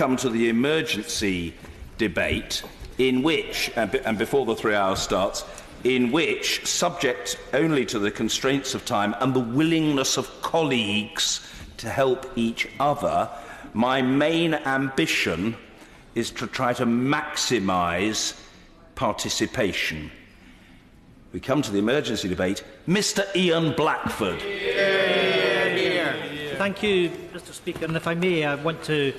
come to the emergency debate, in which, and before the 3 hours starts, in which, subject only to the constraints of time and the willingness of colleagues to help each other, my main ambition is to try to maximise participation. We come to the emergency debate. Mr. Ian Blackford. Thank you, Mr. Speaker. And if I may, I want to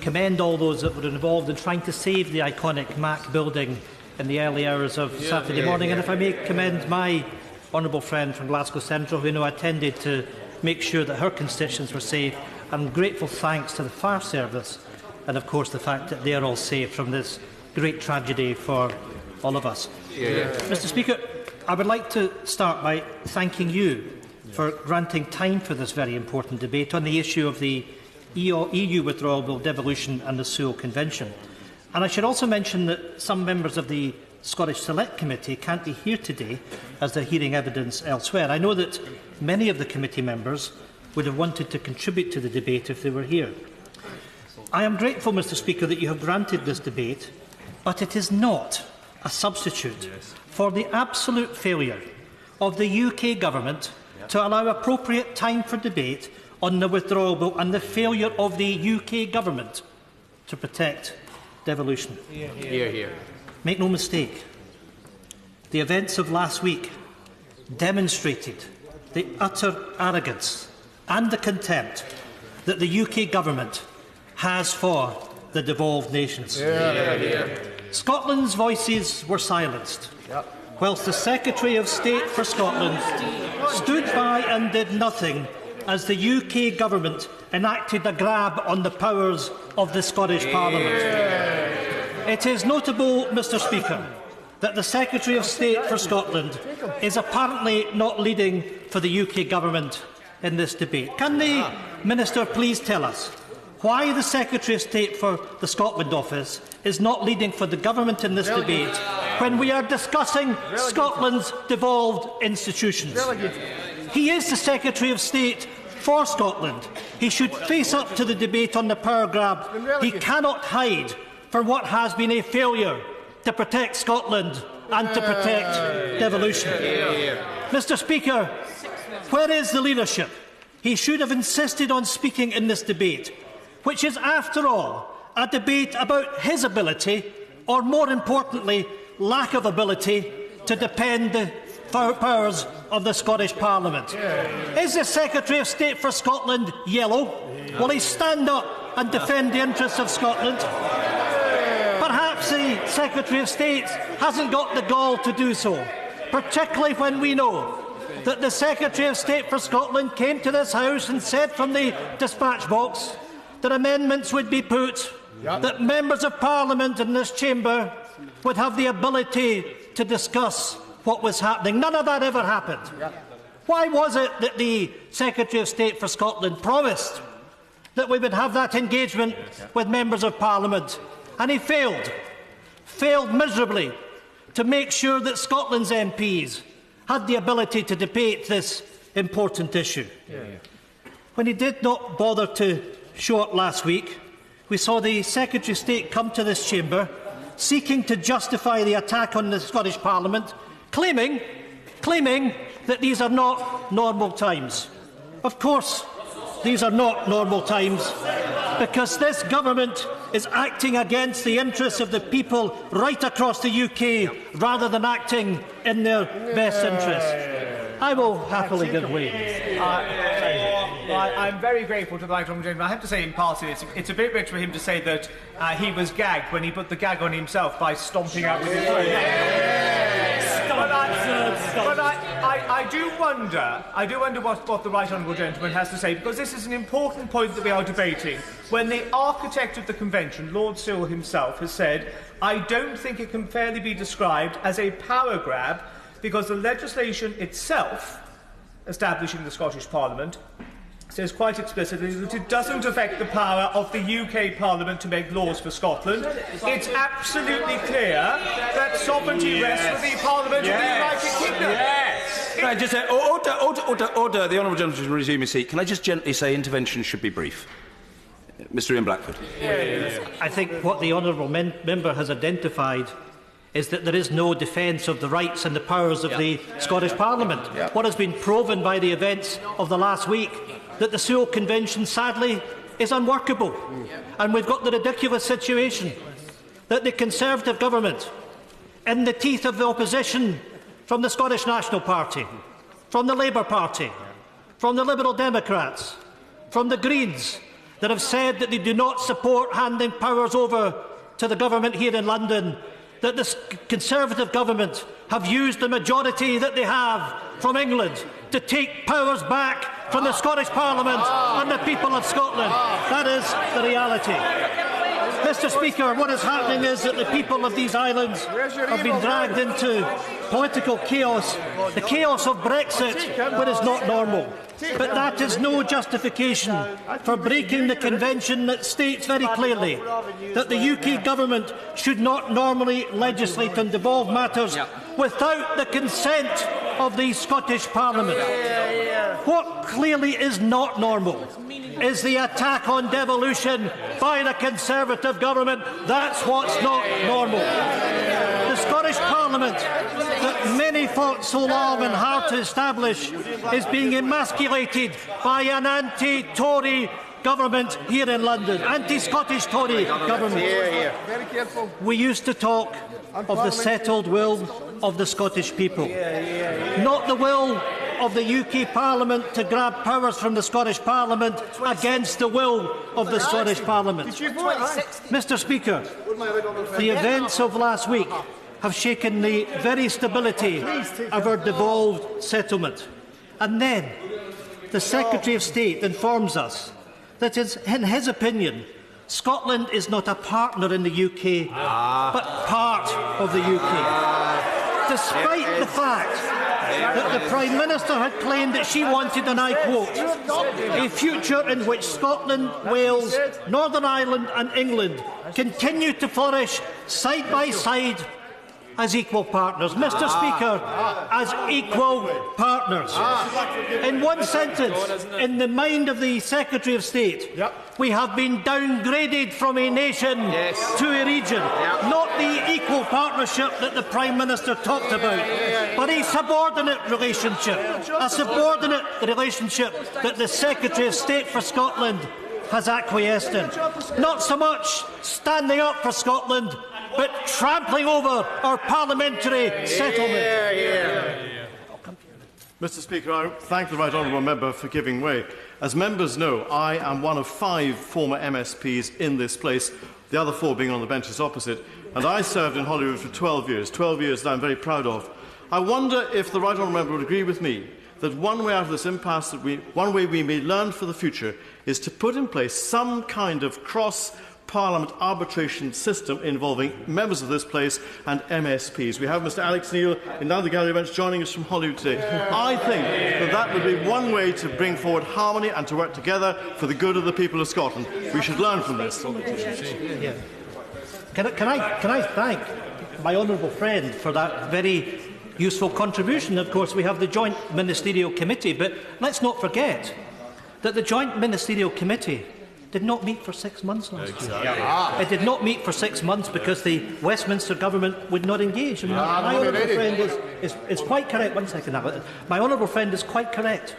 commend all those that were involved in trying to save the iconic Mac building in the early hours of Saturday morning. And if I may commend my honourable friend from Glasgow Central, who attended to make sure that her constituents were safe. And grateful thanks to the fire service and, of course, the fact that they are all safe from this great tragedy for all of us. Mr. Speaker, I would like to start by thanking you for granting time for this very important debate on the issue of the EU withdrawal bill, devolution and the Sewel Convention. And I should also mention that some members of the Scottish Select Committee can't be here today as they're hearing evidence elsewhere. I know that many of the committee members would have wanted to contribute to the debate if they were here. I am grateful, Mr. Speaker, that you have granted this debate, but it is not a substitute for the absolute failure of the UK Government to allow appropriate time for debate on the withdrawal bill and the failure of the UK Government to protect devolution. Make no mistake, the events of last week demonstrated the utter arrogance and the contempt that the UK Government has for the devolved nations. Scotland's voices were silenced, whilst the Secretary of State for Scotland stood by and did nothing as the UK Government enacted a grab on the powers of the Scottish Parliament. It is notable, Mr. Speaker, that the Secretary of State for Scotland is apparently not leading for the UK Government in this debate. Can the Minister please tell us why the Secretary of State for the Scotland Office is not leading for the Government in this debate when we are discussing Scotland's devolved institutions? He is the Secretary of State for Scotland. He should face up to the debate on the power grab. He cannot hide from what has been a failure to protect Scotland and to protect devolution. Mr. Speaker, where is the leadership? He should have insisted on speaking in this debate, which is, after all, a debate about his ability, or more importantly, lack of ability, to defend the powers of the Scottish Parliament. Is the Secretary of State for Scotland yellow? Will he stand up and defend the interests of Scotland? Perhaps the Secretary of State hasn't got the gall to do so, particularly when we know that the Secretary of State for Scotland came to this House and said from the dispatch box that amendments would be put, that members of Parliament in this chamber would have the ability to discuss what was happening. None of that ever happened. Why was it that the Secretary of State for Scotland promised that we would have that engagement with members of Parliament, and he failed miserably to make sure that Scotland's MPs had the ability to debate this important issue? When he did not bother to show up last week, we saw the Secretary of State come to this chamber seeking to justify the attack on the Scottish Parliament, claiming that these are not normal times. Of course, these are not normal times, because this government is acting against the interests of the people right across the UK, rather than acting in their best interests. I will happily give way. I'm very grateful to the right honourable gentleman. I have to say, in passing, it's a bit rich for him to say that he was gagged when he put the gag on himself by stomping out with his foot. But I do wonder what the right honourable gentleman has to say, because this is an important point that we are debating. When the architect of the convention, Lord Sewel himself, has said, "I don't think it can fairly be described as a power grab, because the legislation itself, establishing the Scottish Parliament, says quite explicitly that it doesn't affect the power of the UK Parliament to make laws for Scotland. It's absolutely clear that sovereignty rests with the Parliament of the United Kingdom." Can I just say, order, the honourable gentleman should resume his seat. Can I just gently say interventions should be brief? Mr Ian Blackford. I think what the honourable member has identified is that there is no defence of the rights and the powers of the Scottish Parliament. What has been proven by the events of the last week, that the Sewel Convention, sadly, is unworkable. And we've got the ridiculous situation that the Conservative government, in the teeth of the opposition from the Scottish National Party, from the Labour Party, from the Liberal Democrats, from the Greens, that have said that they do not support handing powers over to the government here in London, that the Conservative government have used the majority that they have from England to take powers back from the Scottish Parliament and the people of Scotland. That is the reality. Mr Speaker, what is happening is that the people of these islands have been dragged into political chaos, the chaos of Brexit, but is not normal. But that is no justification for breaking the convention that states very clearly that the UK government should not normally legislate and devolve matters without the consent of the Scottish Parliament. What clearly is not normal is the attack on devolution by the Conservative government. That's what's not normal. The Scottish Parliament, that many fought so long and hard to establish, is being emasculated by an anti-Tory government here in London, anti-Scottish Tory government. We used to talk of the settled will of the Scottish people, not the will of the UK Parliament to grab powers from the Scottish Parliament against the will of the Scottish Parliament. Mr Speaker, the events of last week have shaken the very stability of our devolved settlement. And then the Secretary of State informs us that, in his opinion, Scotland is not a partner in the UK, but part of the UK. Despite the fact that the Prime Minister had claimed that she wanted, and I quote, a future in which Scotland, Wales, Northern Ireland and England continue to flourish side by side as equal partners. Mr Speaker, as equal partners. In one sentence, in the mind of the Secretary of State, we have been downgraded from a nation to a region. Not the equal partnership that the Prime Minister talked about, but a subordinate relationship. A subordinate relationship that the Secretary of State for Scotland has acquiesced in. Not so much standing up for Scotland, but trampling over our parliamentary settlement. Mr Speaker, I thank the Right Honourable Member for giving way. As members know, I am one of 5 former MSPs in this place, the other 4 being on the benches opposite, and I served in Holyrood for 12 years that I am very proud of. I wonder if the Right Honourable Member would agree with me that one way out of this impasse, one way we may learn for the future, is to put in place some kind of cross-Parliament arbitration system involving members of this place and MSPs. We have Mr Alex Neil in the gallery bench joining us from Holyrood today. I think that would be one way to bring forward harmony and to work together for the good of the people of Scotland. We should learn from this. Can I thank my honourable friend for that very useful contribution? Of course, we have the Joint Ministerial Committee, but let's not forget that the Joint Ministerial Committee did not meet for 6 months last year. It did not meet for 6 months because the Westminster government would not engage. My honourable friend is quite correct. One second now. My honourable friend is quite correct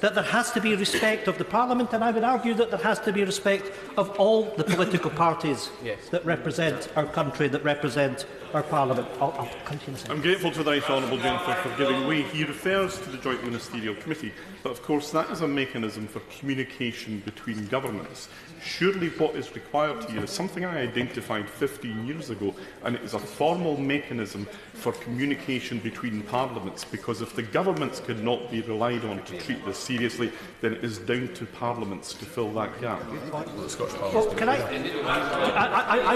that there has to be respect of the Parliament, and I would argue that there has to be respect of all the political parties that represent our country, that represent our Parliament. I'll continue. I'm grateful to the Right Honourable Gentleman for giving way. He refers to the Joint Ministerial Committee, but of course that is a mechanism for communication between governments. Surely what is required here is something I identified 15 years ago, and it is a formal mechanism for communication between parliaments, because if the governments could not be relied on to treat this seriously, then it is down to parliaments to fill that gap. Well, can I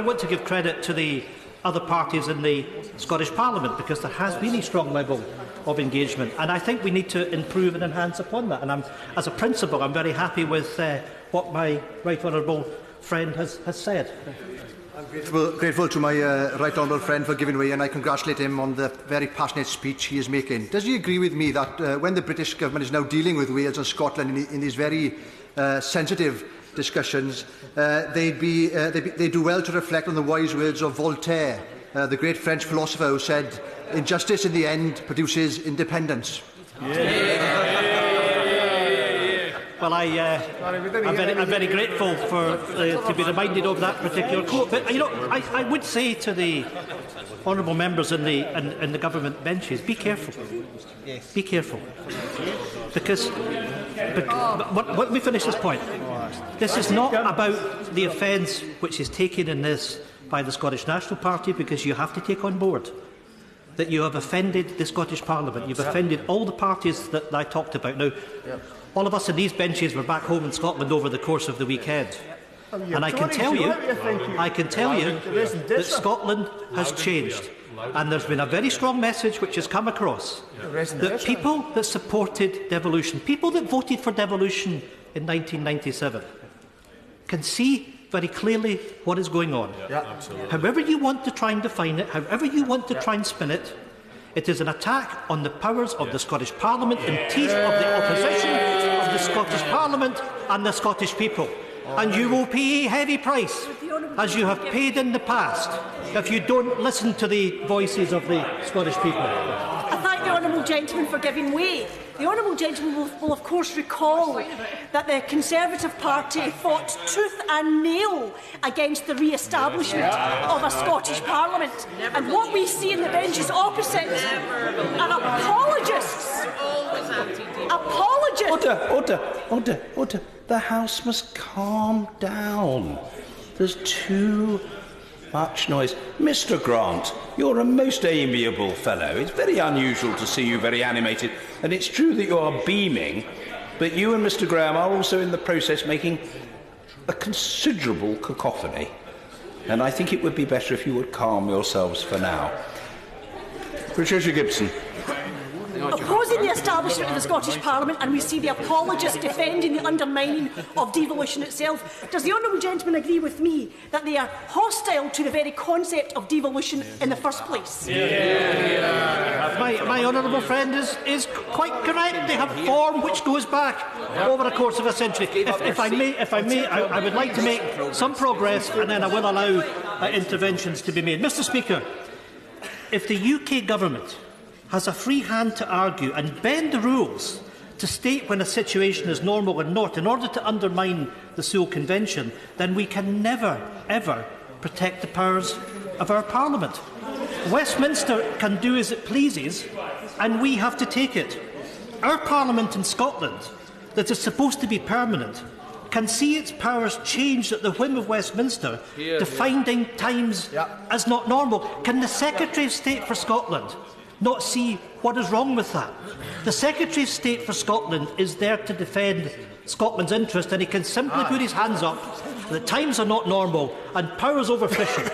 want to give credit to the other parties in the Scottish Parliament, because there has been a strong level of engagement, and I think we need to improve and enhance upon that. And as a principle, I'm very happy with what my Right Honourable friend has said. I'm grateful to my Right Honourable friend for giving way, and I congratulate him on the very passionate speech he is making. Does he agree with me that when the British government is now dealing with Wales and Scotland in these very sensitive discussions, they do well to reflect on the wise words of Voltaire, the great French philosopher who said, "Injustice in the end produces independence." Well, I'm very grateful for to be reminded of that particular quote. But I would say to the honourable members in the government benches, be careful. Be careful, because let me finish this point. This is not about the offence which is taken in this by the Scottish National Party, because you have to take on board that you have offended the Scottish Parliament. You've offended all the parties that I talked about. Now, all of us in these benches were back home in Scotland over the course of the weekend. And I can tell you that Scotland has changed. And there's been a very strong message which has come across that people that supported devolution, people that voted for devolution in 1997, can see very clearly what is going on. However you want to try and define it, however you want to try and spin it, it is an attack on the powers of the Scottish Parliament and teeth of the opposition of the Scottish Parliament and the Scottish people. And you will pay a heavy price, as you have paid in the past, if you don't listen to the voices of the Scottish people. I thank the honourable gentleman for giving way. The honourable gentleman will of course recall that the Conservative Party fought tooth and nail against the re-establishment of a Scottish Parliament. And what we see in the benches opposite are apologists. Order. The House must calm down. There's too much noise. Mr. Grant, you're a most amiable fellow. It's very unusual to see you very animated, and it's true that you are beaming, but you and Mr. Graham are also in the process making a considerable cacophony, and I think it would be better if you would calm yourselves for now. Patricia Gibson. Opposing the establishment of the Scottish Parliament, and we see the apologists defending the undermining of devolution itself. Does the honourable gentleman agree with me that they are hostile to the very concept of devolution in the first place? My honourable friend is quite correct. They have form which goes back over the course of a century. If I may, I would like to make some progress, and then I will allow interventions to be made. Mr. Speaker, if the UK government has a free hand to argue and bend the rules to state when a situation is normal and not in order to undermine the Sewel Convention, then we can never, ever protect the powers of our Parliament. Westminster can do as it pleases, and we have to take it. Our Parliament in Scotland, that is supposed to be permanent, can see its powers changed at the whim of Westminster, defining times as not normal. Can the Secretary of State for Scotland not see what is wrong with that? The Secretary of State for Scotland is there to defend Scotland's interest, and he can simply put his hands up that times are not normal and powers over fishing,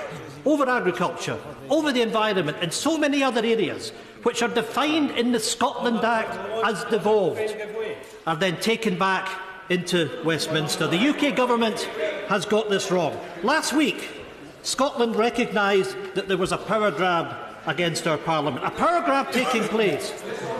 over agriculture, over the environment and so many other areas which are defined in the Scotland Act as devolved are then taken back into Westminster. The UK government has got this wrong. Last week, Scotland recognised that there was a power grab against our Parliament. A power grab taking place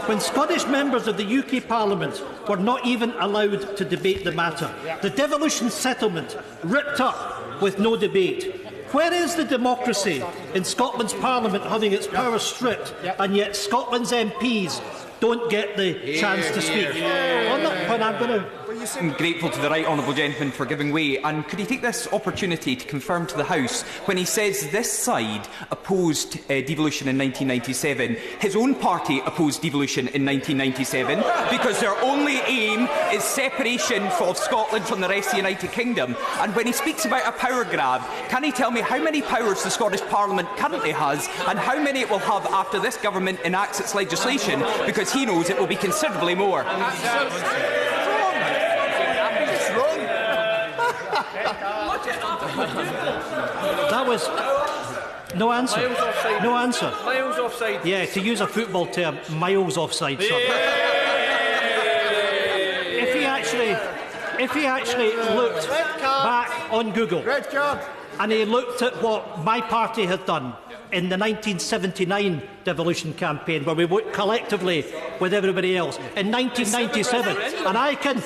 when Scottish members of the UK Parliament were not even allowed to debate the matter. The devolution settlement ripped up with no debate. Where is the democracy in Scotland's Parliament having its powers stripped, and yet Scotland's MPs don't get the chance to speak? On that point, I'm going to... I'm grateful to the right honourable gentleman for giving way, and could he take this opportunity to confirm to the House, when he says this side opposed devolution in 1997, his own party opposed devolution in 1997 because their only aim is separation of Scotland from the rest of the United Kingdom. And when he speaks about a power grab, can he tell me how many powers the Scottish Parliament currently has and how many it will have after this government enacts its legislation, because he knows it will be considerably more. That was no answer. No answer. Miles offside. Yeah, to use a football term, miles offside. If he actually looked back on Google and he looked at what my party had done in the 1979 devolution campaign, where we worked collectively with everybody else, in 1997. And I can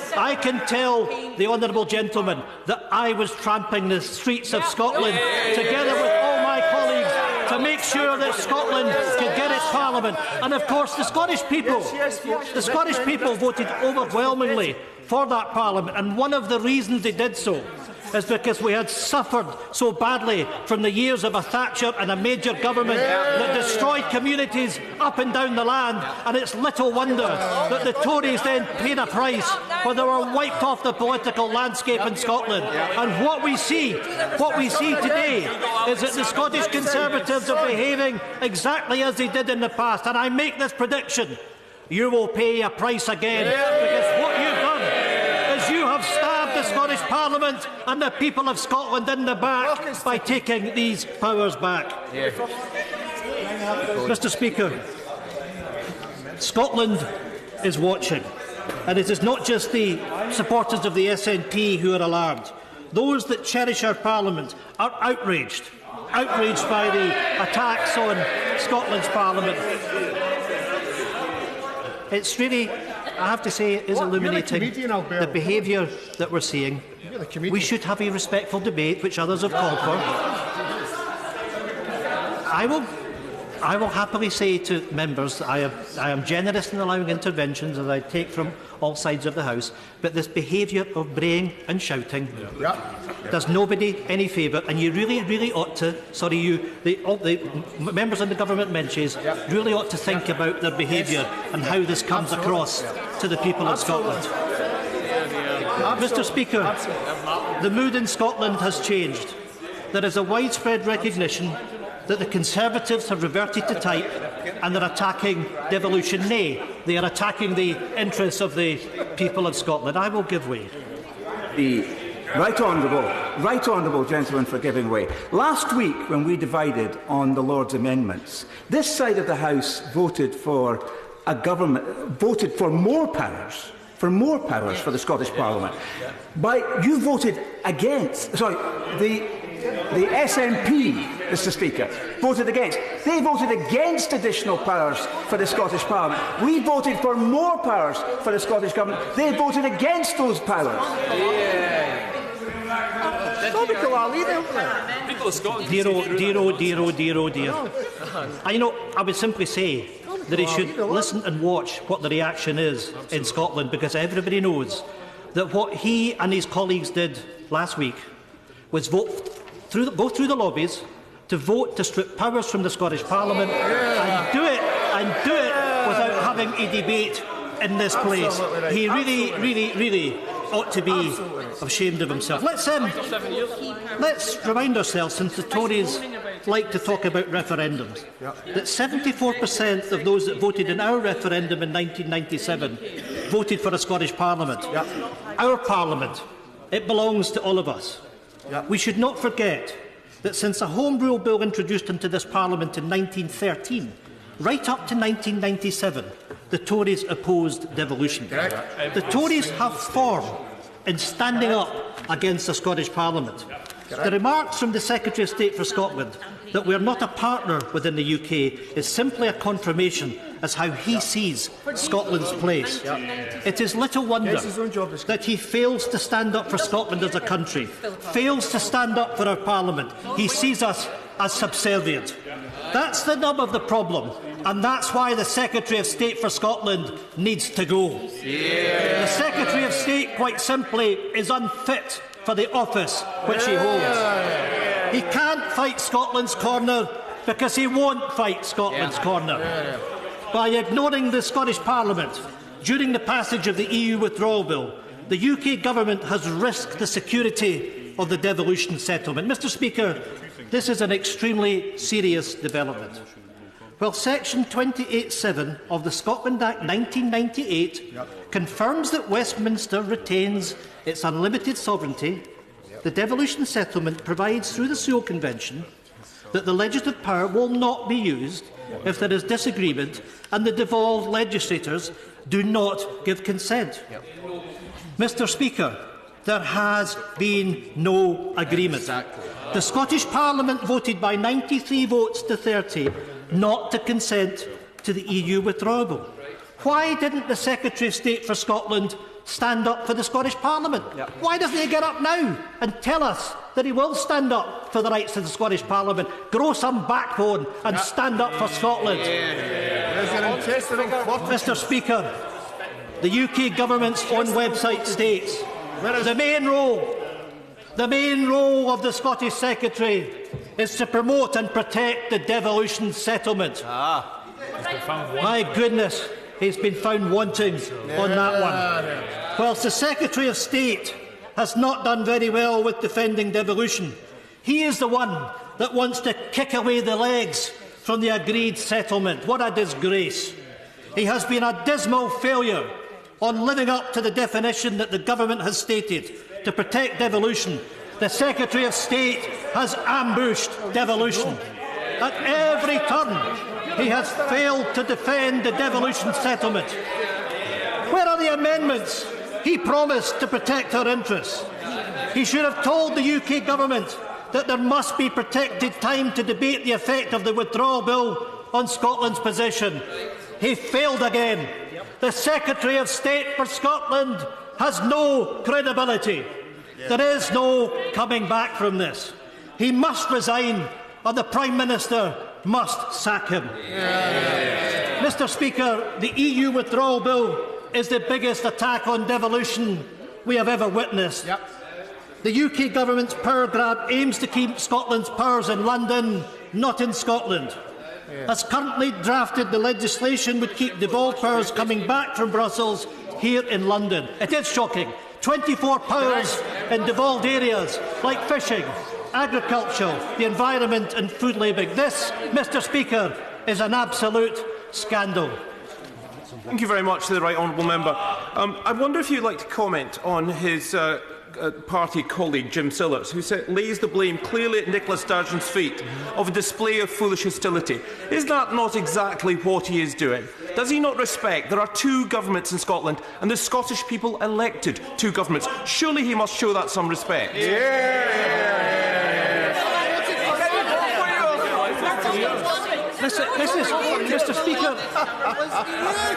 tell the honourable gentleman that I was tramping the streets of Scotland together with all my colleagues to make sure that Scotland could get its parliament. And of course, the Scottish people voted overwhelmingly for that parliament. And one of the reasons they did so is because we had suffered so badly from the years of a Thatcher and a Major government that destroyed communities up and down the land, and it's little wonder that the Tories then paid a price when they were wiped off the political landscape in Scotland. And what we see today is that the Scottish Conservatives are behaving exactly as they did in the past, and I make this prediction: you will pay a price again, because what you've done is you have stabbed the Scottish Parliament and the people of Scotland in the back by taking these powers back. Mr. Speaker, Scotland is watching, and it is not just the supporters of the SNP who are alarmed. Those that cherish our Parliament are outraged by the attacks on Scotland's Parliament. It's really, I have to say, it is illuminating, the behaviour that we're seeing. We should have a respectful debate, which others have called for. I will happily say to members that I am generous in allowing interventions, as I take from all sides of the House, but this behaviour of braying and shouting does nobody any favour, and you really ought to, the members in the government benches really ought to think about their behaviour and how this comes across to the people of Scotland. Mr. Speaker, the mood in Scotland has changed. There is a widespread recognition that the Conservatives have reverted to type and they're attacking devolution. Nay, they are attacking the interests of the people of Scotland. I will give way. The right honourable gentleman for giving way. Last week, when we divided on the Lord's amendments, this side of the House voted for more powers for the Scottish Parliament. You voted against. The SNP, Mr. Speaker, voted against. They voted against additional powers for the Scottish Parliament. We voted for more powers for the Scottish Government. They voted against those powers. Dear. I would simply say that he should listen and watch what the reaction is in Scotland, because everybody knows that what he and his colleagues did last week was go through the lobbies to vote to strip powers from the Scottish Parliament and do it without having a debate in this place. He really ought to be ashamed of himself. Let's remind ourselves, since the Tories like to talk about referendums, that 74% of those that voted in our referendum in 1997 voted for a Scottish Parliament. Our Parliament, it belongs to all of us. We should not forget that since a Home Rule Bill introduced into this Parliament in 1913, right up to 1997, the Tories opposed devolution. The Tories have form in standing up against the Scottish Parliament. The remarks from the Secretary of State for Scotland that we are not a partner within the UK is simply a confirmation as how he sees Scotland's place. It is little wonder that he fails to stand up for Scotland as a country, fails to stand up for our Parliament. He sees us as subservient. That's the nub of the problem, and that's why the Secretary of State for Scotland needs to go. The Secretary of State, quite simply, is unfit for the office which he holds. He can't fight Scotland's corner because he won't fight Scotland's corner. By ignoring the Scottish Parliament during the passage of the EU withdrawal bill, the UK government has risked the security of the devolution settlement. Mr. Speaker, this is an extremely serious development. While Section 28(7) of the Scotland Act 1998 confirms that Westminster retains its unlimited sovereignty, the devolution settlement provides through the Sewel Convention that the legislative power will not be used if there is disagreement and the devolved legislators do not give consent. Mr. Speaker, there has been no agreement. The Scottish Parliament voted by 93 votes to 30 not to consent to the EU withdrawal bill. Why didn't the Secretary of State for Scotland stand up for the Scottish Parliament? Why doesn't he get up now and tell us that he will stand up for the rights of the Scottish Parliament, grow some backbone and stand up for Scotland? Mr. Speaker, the UK Government's own website states the main role of the Scottish Secretary is to promote and protect the devolution settlement. My goodness, he's been found wanting on that one. Whilst the Secretary of State has not done very well with defending devolution, he is the one that wants to kick away the legs from the agreed settlement. What a disgrace. He has been a dismal failure on living up to the definition that the government has stated to protect devolution. The Secretary of State has ambushed devolution. At every turn, he has failed to defend the devolution settlement. Where are the amendments he promised to protect our interests? He should have told the UK Government that there must be protected time to debate the effect of the withdrawal bill on Scotland's position. He failed again. The Secretary of State for Scotland has no credibility. There is no coming back from this. He must resign, or the Prime Minister must sack him. Mr. Speaker, the EU withdrawal bill is the biggest attack on devolution we have ever witnessed. The UK Government's power grab aims to keep Scotland's powers in London, not in Scotland. As currently drafted, the legislation would keep devolved powers coming back from Brussels here in London. It is shocking. 24 powers in devolved areas like fishing, agriculture, the environment and food labelling. This, Mr. Speaker, is an absolute scandal. Thank you very much to the right honourable member. I wonder if you'd like to comment on his party colleague Jim Sillars, who lays the blame clearly at Nicola Sturgeon's feet of a display of foolish hostility. Is that not exactly what he is doing? Does he not respect there are two governments in Scotland and the Scottish people elected two governments? Surely he must show that some respect. Mr. Speaker,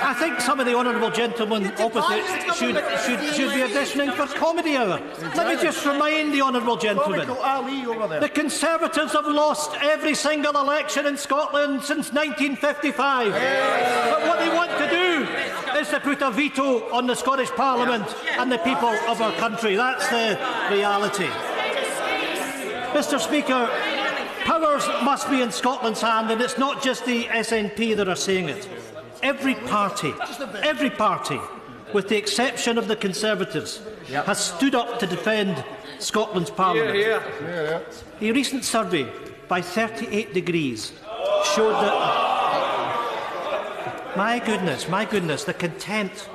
I think some of the honourable gentlemen opposite should be auditioning for Comedy Hour. Let me just remind the honourable gentlemen, the Conservatives have lost every single election in Scotland since 1955. But what they want to do is to put a veto on the Scottish Parliament and the people of our country. That's the reality. Mr. Speaker, powers must be in Scotland's hand, and it's not just the SNP that are saying it. Every party, with the exception of the Conservatives, has stood up to defend Scotland's Parliament. A recent survey by 38 Degrees showed that... My goodness, the contempt.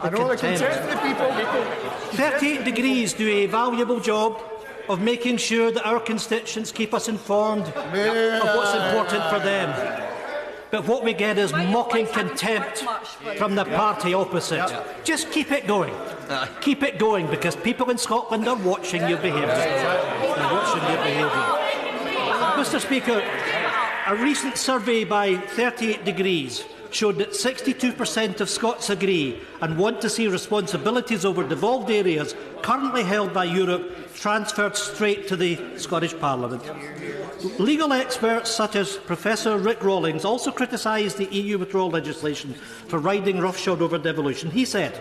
38 Degrees do a valuable job of making sure that our constituents keep us informed of what's important for them. But what we get is mocking contempt from the party opposite. Just keep it going. Keep it going, because people in Scotland are watching your behaviour. They're watching your behaviour. Mr. Speaker, a recent survey by 38 Degrees showed that 62% of Scots agree and want to see responsibilities over devolved areas currently held by Europe transferred straight to the Scottish Parliament. Legal experts such as Professor Rick Rawlings also criticised the EU withdrawal legislation for riding roughshod over devolution. He said,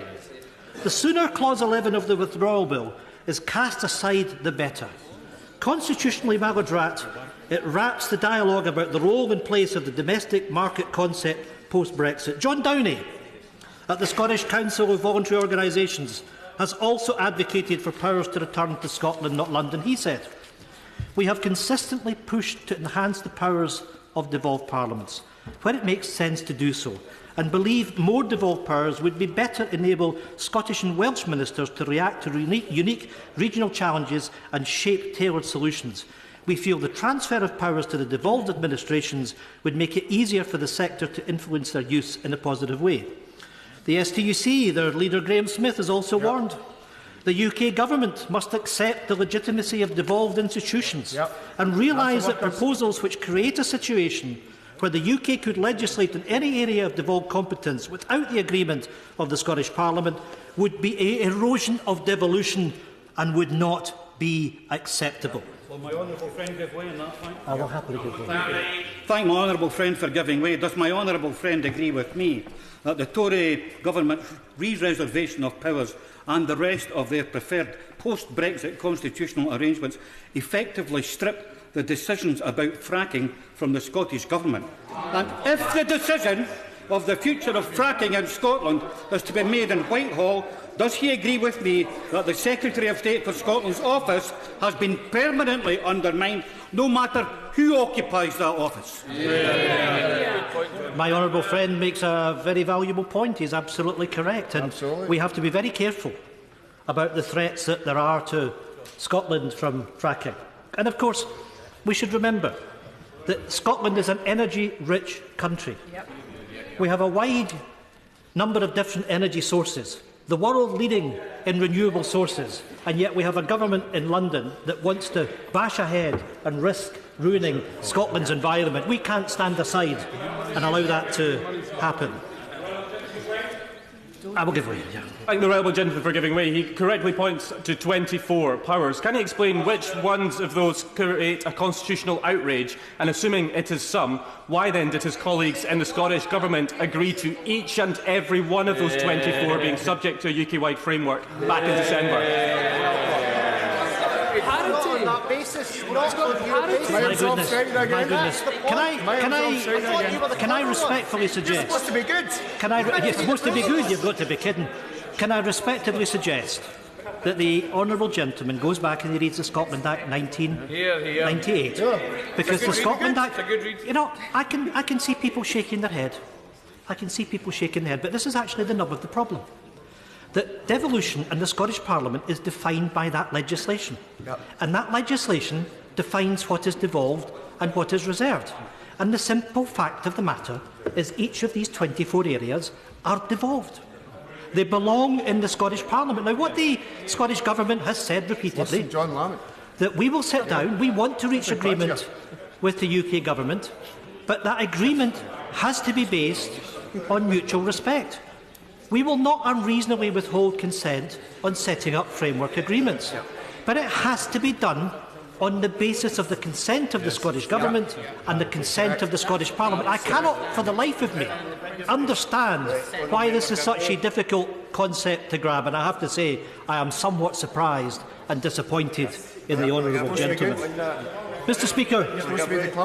"The sooner Clause 11 of the withdrawal bill is cast aside, the better. Constitutionally maladroit, it wraps the dialogue about the role and place of the domestic market concept post-Brexit." John Downey at the Scottish Council of Voluntary Organisations has also advocated for powers to return to Scotland, not London. He said, "We have consistently pushed to enhance the powers of devolved parliaments, where it makes sense to do so, and believe more devolved powers would be better enable Scottish and Welsh ministers to react to unique regional challenges and shape tailored solutions. We feel the transfer of powers to the devolved administrations would make it easier for the sector to influence their use in a positive way." The STUC, their leader Graham Smith, has also warned. The UK Government must accept the legitimacy of devolved institutions and realise that proposals which create a situation where the UK could legislate in any area of devolved competence without the agreement of the Scottish Parliament would be an erosion of devolution and would not be acceptable. Will my honourable friend give way on that point? I will happily give way. Thank my honourable friend for giving way. Does my honourable friend agree with me that the Tory government's re-reservation of powers and the rest of their preferred post-Brexit constitutional arrangements effectively strip the decisions about fracking from the Scottish Government? And if the decision of the future of fracking in Scotland is to be made in Whitehall, does he agree with me that the Secretary of State for Scotland's office has been permanently undermined, no matter who occupies that office? My honourable friend makes a very valuable point. He is absolutely correct. And we have to be very careful about the threats that there are to Scotland from fracking. And of course, we should remember that Scotland is an energy-rich country. We have a wide number of different energy sources, the world leading in renewable sources, and yet we have a government in London that wants to bash ahead and risk ruining Scotland's environment. We can't stand aside and allow that to happen. I will give way. Thank the Honourable Gentleman for giving way. He correctly points to 24 powers. Can he explain which ones of those create a constitutional outrage? And assuming it is some, why then did his colleagues in the Scottish Government agree to each and every one of those 24 being subject to a UK-wide framework back in December? My goodness. Can I respectfully suggest? It's supposed to be good. It's supposed to be good. You've got to be kidding. Can I respectively suggest that the honourable gentleman goes back and he reads the Scotland Act 1998? Because the Scotland Act, you know, I can see people shaking their head. I can see people shaking their head. But this is actually the nub of the problem. That devolution in the Scottish Parliament is defined by that legislation. And that legislation defines what is devolved and what is reserved. And the simple fact of the matter is each of these 24 areas are devolved. They belong in the Scottish Parliament. Now, what the Scottish Government has said repeatedly, that we will sit down, we want to reach agreement with the UK Government, but that agreement has to be based on mutual respect. We will not unreasonably withhold consent on setting up framework agreements, but it has to be done on the basis of the consent of the Scottish Government and the consent of the Scottish Parliament. I cannot, for the life of me, understand why this is such a difficult concept to grab, and I have to say I am somewhat surprised and disappointed in the honourable gentleman. Mr. Speaker,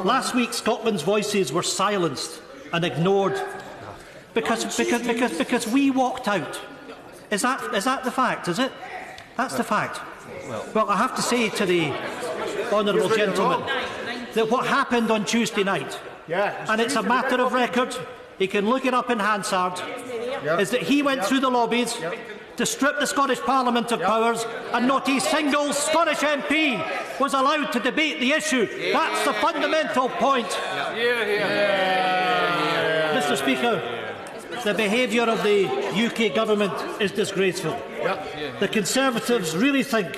last week Scotland's voices were silenced and ignored because we walked out. Is that the fact, is it? That's the fact. Well, I have to say to the honourable gentleman that what happened on Tuesday night, and it's a matter of record, he can look it up in Hansard, is that he went through the lobbies to strip the Scottish Parliament of powers, and not a single Scottish MP was allowed to debate the issue. That's the fundamental point. Mr. Speaker, the behaviour of the UK Government is disgraceful. The Conservatives really think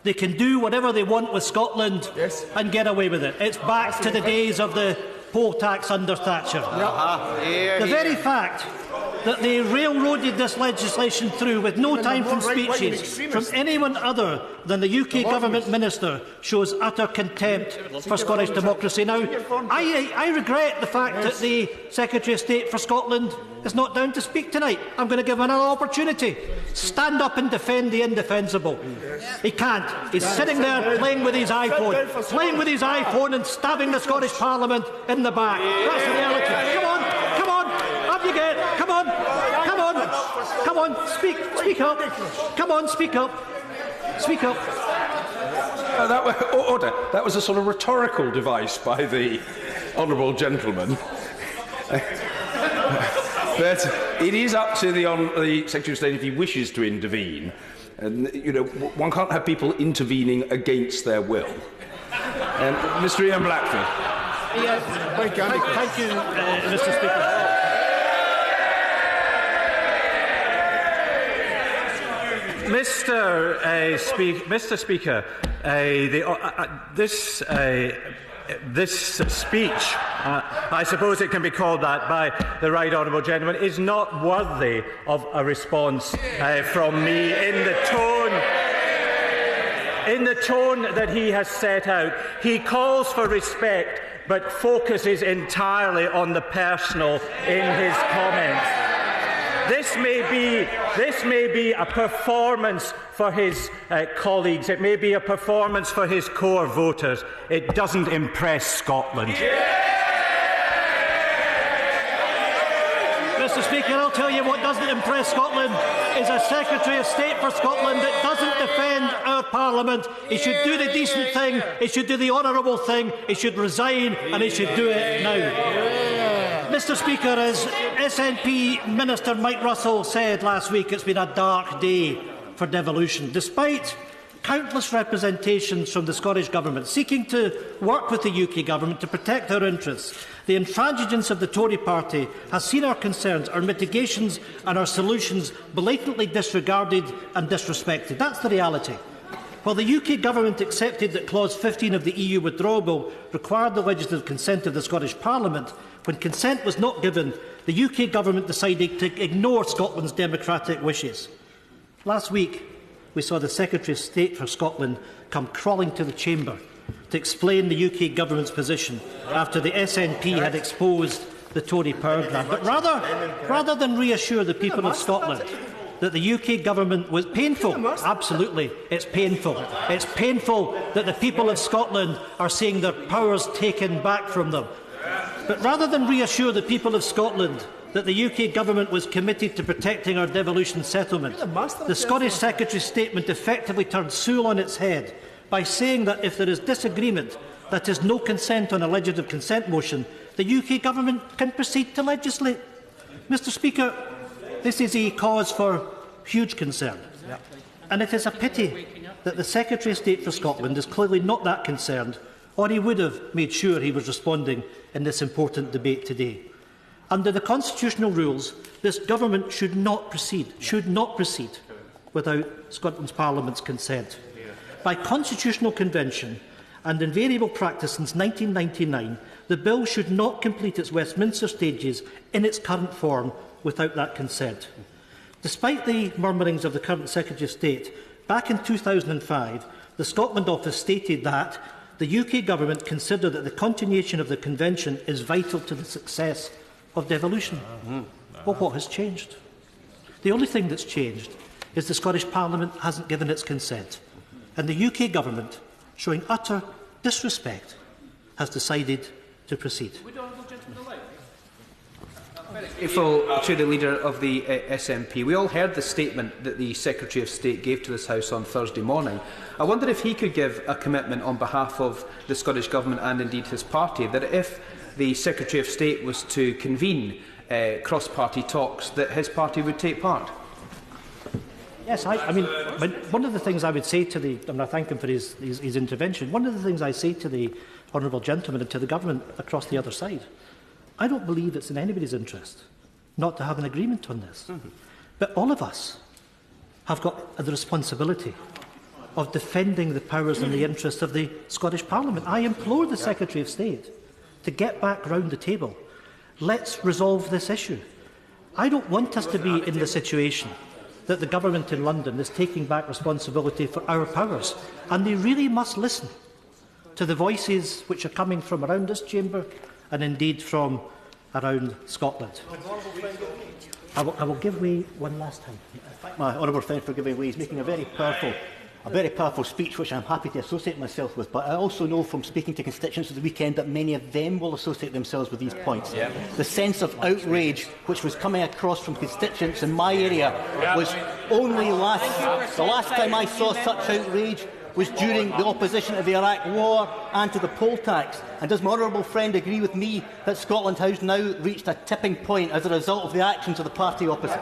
they can do whatever they want with Scotland and get away with it. It's back to the days of the poll tax under Thatcher. The very fact that they railroaded this legislation through with no time for speeches from anyone other than the UK Government Minister shows utter contempt for Scottish democracy. Now, I regret the fact that the Secretary of State for Scotland is not down to speak tonight. I'm going to give him another opportunity. Stand up and defend the indefensible. He can't. He's sitting there playing with his iPhone and stabbing the Scottish Parliament in the back. That's the reality. Come on, up you get. Come on, speak up. Come on, speak up. Order. That was a sort of rhetorical device by the honourable gentleman. But it is up to the Secretary of State if he wishes to intervene. And, you know, one can't have people intervening against their will. Mr. Ian Blackford. Thank you, Mr. Speaker. Mr. Speaker, this speech, I suppose it can be called that by the right honourable gentleman, is not worthy of a response from me in the tone that he has set out. He calls for respect, but focuses entirely on the personal in his comments. This may be a performance for his colleagues. It may be a performance for his core voters. It doesn't impress Scotland. Mr. Speaker, I'll tell you what doesn't impress Scotland is a Secretary of State for Scotland that doesn't defend our Parliament. He should do the decent thing, he should do the honourable thing, he should resign, and he should do it now. Mr. Speaker, as SNP Minister Mike Russell said last week, it's been a dark day for devolution. Despite countless representations from the Scottish Government seeking to work with the UK Government to protect our interests, the intransigence of the Tory party has seen our concerns, our mitigations and our solutions blatantly disregarded and disrespected. That's the reality. While the UK Government accepted that Clause 15 of the EU Withdrawal Bill required the legislative consent of the Scottish Parliament, when consent was not given, the UK Government decided to ignore Scotland's democratic wishes. Last week, we saw the Secretary of State for Scotland come crawling to the chamber to explain the UK Government's position after the SNP had exposed the Tory power grab. But rather than reassure the people of Scotland that the UK Government was painful, absolutely, it's painful. It's painful that the people of Scotland are seeing their powers taken back from them. But rather than reassure the people of Scotland that the UK Government was committed to protecting our devolution settlement, the Scottish Secretary's statement effectively turned Sewel on its head by saying that if there is disagreement, that is no consent on a legislative consent motion, the UK Government can proceed to legislate. Mr. Speaker, this is a cause for huge concern, and it is a pity that the Secretary of State for Scotland is clearly not that concerned, or he would have made sure he was responding in this important debate today. Under the constitutional rules, this Government should not proceed without Scotland's Parliament's consent. By constitutional convention and invariable practice since 1999, the bill should not complete its Westminster stages in its current form without that consent. Despite the murmurings of the current Secretary of State, back in 2005, the Scotland Office stated that the UK Government considered that the continuation of the Convention is vital to the success of devolution. Well, what has changed? The only thing that's changed is the Scottish Parliament hasn't given its consent, and the UK Government, showing utter disrespect, has decided to proceed. To the Leader of the SNP. We all heard the statement that the Secretary of State gave to this House on Thursday morning. I wonder if he could give a commitment on behalf of the Scottish Government and indeed his party that if the Secretary of State was to convene cross-party talks, that his party would take part. Yes, I mean, one of the things I would say to the, and I thank him for his intervention, one of the things I say to the honourable gentleman and to the Government across the other side, I don't believe it's in anybody's interest not to have an agreement on this. But all of us have got the responsibility of defending the powers and the interests of the Scottish Parliament. I implore the Secretary of State to get back round the table. Let's resolve this issue. I don't want us to be in the situation that the Government in London is taking back responsibility for our powers, and they really must listen to the voices which are coming from around this chamber and indeed from around Scotland. I will give way one last time. Thank my honourable friend for giving way. He's making a very powerful speech which I'm happy to associate myself with, but I also know from speaking to constituents of the weekend that many of them will associate themselves with these points. The sense of outrage which was coming across from constituents in my area was only the last time I saw such outrage was during the opposition to the Iraq War and to the poll tax. And does my honourable friend agree with me that Scotland has now reached a tipping point as a result of the actions of the party opposite?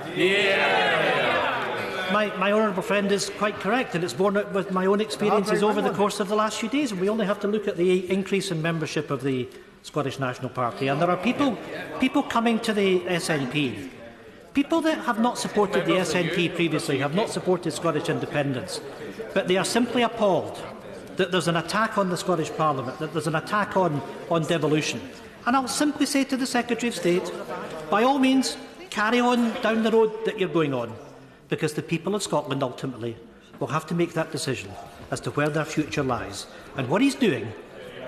My honourable friend is quite correct, and it's borne out with my own experiences over the course of the last few days. And we only have to look at the increase in membership of the Scottish National Party. And there are people coming to the SNP People that have not supported the SNP previously have not supported Scottish independence, but they are simply appalled that there's an attack on the Scottish Parliament, that there's an attack on devolution. And I'll simply say to the Secretary of State, by all means, carry on down the road that you're going on, because the people of Scotland ultimately will have to make that decision as to where their future lies. And what he's doing,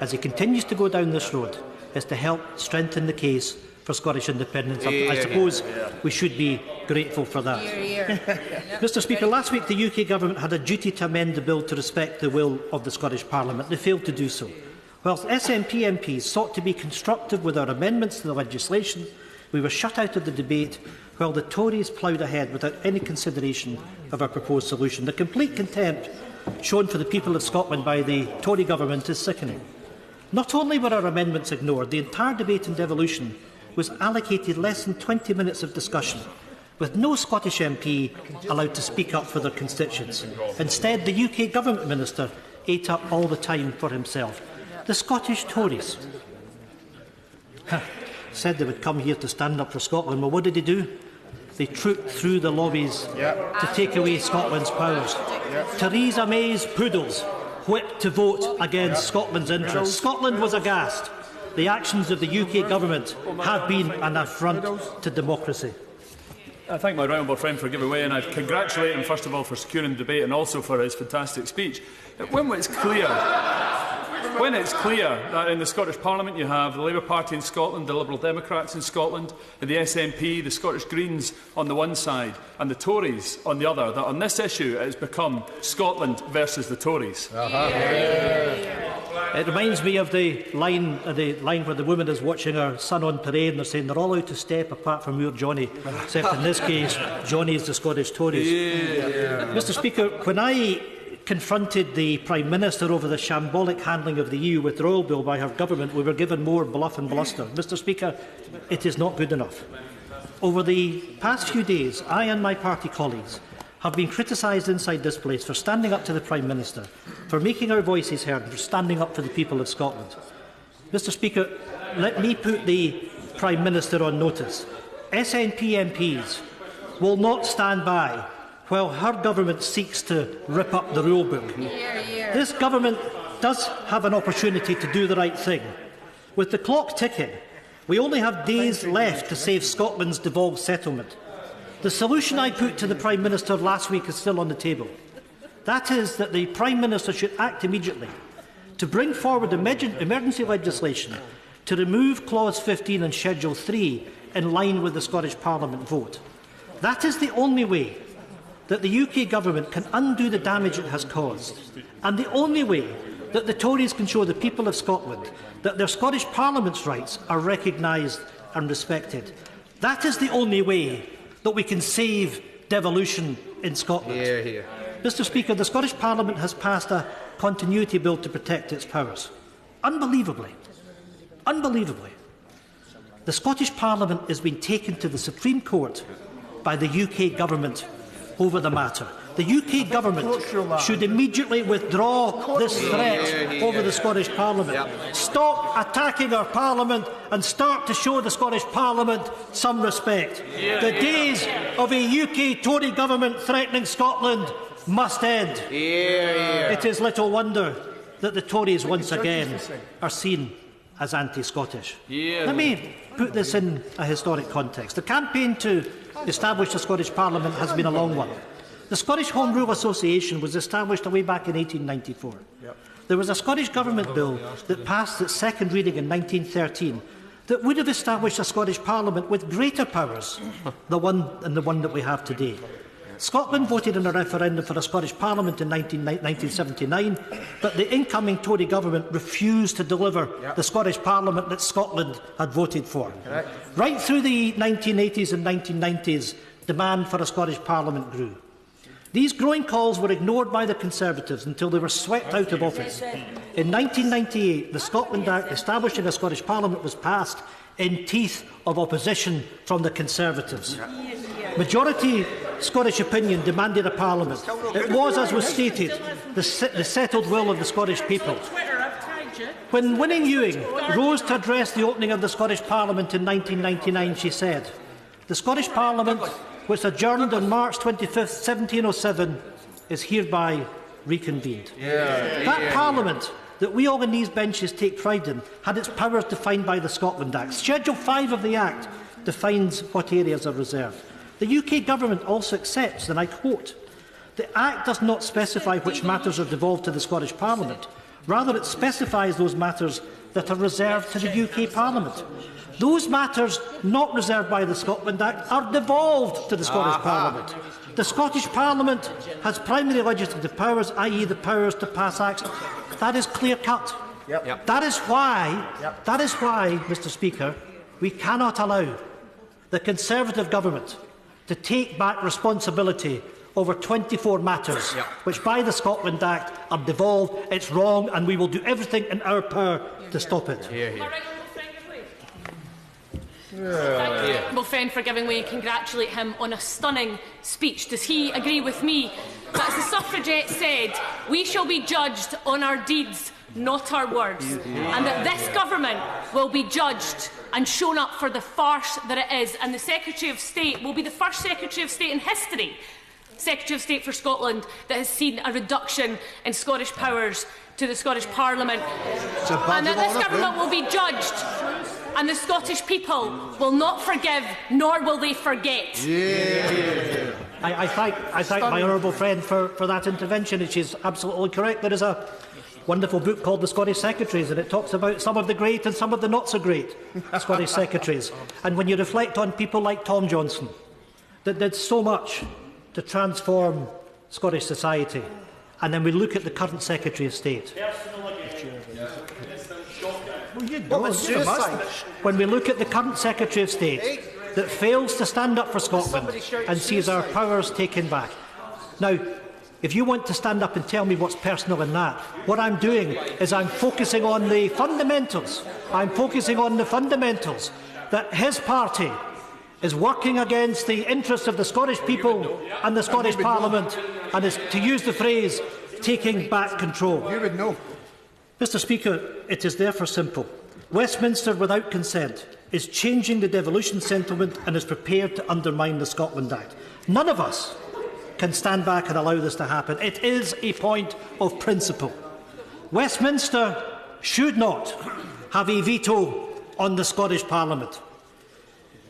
as he continues to go down this road, is to help strengthen the case for Scottish independence. I suppose we should be grateful for that. Mr Speaker, last week the UK Government had a duty to amend the bill to respect the will of the Scottish Parliament. They failed to do so. Whilst SNP MPs sought to be constructive with our amendments to the legislation, we were shut out of the debate while the Tories ploughed ahead without any consideration of our proposed solution. The complete contempt shown for the people of Scotland by the Tory Government is sickening. Not only were our amendments ignored, the entire debate on devolution was allocated less than 20 minutes of discussion, with no Scottish MP allowed to speak up for their constituents. Instead, the UK Government Minister ate up all the time for himself. The Scottish Tories said they would come here to stand up for Scotland. Well, what did they do? They trooped through the lobbies to take away Scotland's powers. Theresa May's poodles whipped to vote against Scotland's interests. Scotland was aghast. The actions of the UK Government have been an affront to democracy. I thank my honourable friend for giving way, and I congratulate him first of all for securing the debate and also for his fantastic speech. When it's clear that in the Scottish Parliament you have the Labour Party in Scotland, the Liberal Democrats in Scotland, and the SNP, the Scottish Greens on the one side, and the Tories on the other, that on this issue it has become Scotland versus the Tories. It reminds me of the line where the woman is watching her son on parade and they're saying they're all out to step apart from your Johnny, except in this case, Johnny is the Scottish Tories. Mr Speaker, when I confronted the Prime Minister over the shambolic handling of the EU withdrawal bill by her government, we were given more bluff and bluster. Mr Speaker, it is not good enough. Over the past few days, I and my party colleagues have been criticised inside this place for standing up to the Prime Minister, for making our voices heard, for standing up for the people of Scotland. Mr Speaker, let me put the Prime Minister on notice. SNP MPs will not stand by while her government seeks to rip up the rule book. This government does have an opportunity to do the right thing. With the clock ticking, we only have days left to save Scotland's devolved settlement. The solution I put to the Prime Minister last week is still on the table. That is that the Prime Minister should act immediately to bring forward emergency legislation to remove Clause 15 and Schedule 3 in line with the Scottish Parliament vote. That is the only way that the UK Government can undo the damage it has caused, and the only way that the Tories can show the people of Scotland that their Scottish Parliament's rights are recognised and respected. That is the only way that we can save devolution in Scotland. Mr Speaker, the Scottish Parliament has passed a continuity bill to protect its powers. Unbelievably, the Scottish Parliament has been taken to the Supreme Court by the UK Government over the matter. The UK Government should immediately withdraw this threat over the Scottish Parliament. Stop attacking our Parliament and start to show the Scottish Parliament some respect. The days of a UK Tory Government threatening Scotland must end. It is little wonder that the Tories once again are seen as anti-Scottish. Let me put this in a historic context. The campaign to establish the Scottish Parliament has been a long one. The Scottish Home Rule Association was established way back in 1894. There was a Scottish Government bill that passed its second reading in 1913 that would have established a Scottish Parliament with greater powers than the one that we have today. Scotland voted in a referendum for a Scottish Parliament in 1979, but the incoming Tory government refused to deliver the Scottish Parliament that Scotland had voted for. Right through the 1980s and 1990s, demand for a Scottish Parliament grew. These growing calls were ignored by the Conservatives until they were swept out of office. In 1998, the Scotland Act establishing a Scottish Parliament was passed in teeth of opposition from the Conservatives. Majority Scottish opinion demanded a Parliament. It was, as was stated, the settled will of the Scottish people. When Winnie Ewing rose to address the opening of the Scottish Parliament in 1999, she said, The Scottish Parliament, which adjourned on March 25, 1707, is hereby reconvened. That Parliament that we all in these benches take pride in had its powers defined by the Scotland Act. Schedule 5 of the Act defines what areas are reserved. The UK Government also accepts, and I quote, "The Act does not specify which matters are devolved to the Scottish Parliament. Rather, it specifies those matters that are reserved to the UK Parliament. Those matters not reserved by the Scotland Act are devolved to the Scottish Parliament. The Scottish Parliament has primary legislative powers, i.e. the powers to pass acts." That is clear-cut. That is why, Mr Speaker, we cannot allow the Conservative Government to take back responsibility over 24 matters, which by the Scotland Act are devolved. It's wrong, and we will do everything in our power to stop it. Honourable friend for giving way and congratulate him on a stunning speech. Does he agree with me that, as the suffragette said, we shall be judged on our deeds, not our words, and that this government will be judged and shown up for the farce that it is, and the Secretary of State will be the first Secretary of State in history, Secretary of State for Scotland, that has seen a reduction in Scottish powers to the Scottish Parliament, and that this government will be judged, and the Scottish people will not forgive, nor will they forget. I thank my honourable friend for that intervention, and she's absolutely correct. There is a wonderful book called The Scottish Secretaries, and it talks about some of the great and some of the not-so-great Scottish secretaries. And when you reflect on people like Tom Johnson, that did so much to transform Scottish society, and then we look at the current Secretary of State. When we look at the current Secretary of State that fails to stand up for Scotland and sees our powers taken back. Now, if you want to stand up and tell me what's personal in that, what I'm doing is I'm focusing on the fundamentals. I'm focusing on the fundamentals that his party is working against the interests of the Scottish people and the Scottish Parliament, and is, to use the phrase, taking back control. You would know. Mr Speaker, it is therefore simple. Westminster, without consent, is changing the devolution sentiment and is prepared to undermine the Scotland Act. None of us can stand back and allow this to happen. It is a point of principle. Westminster should not have a veto on the Scottish Parliament.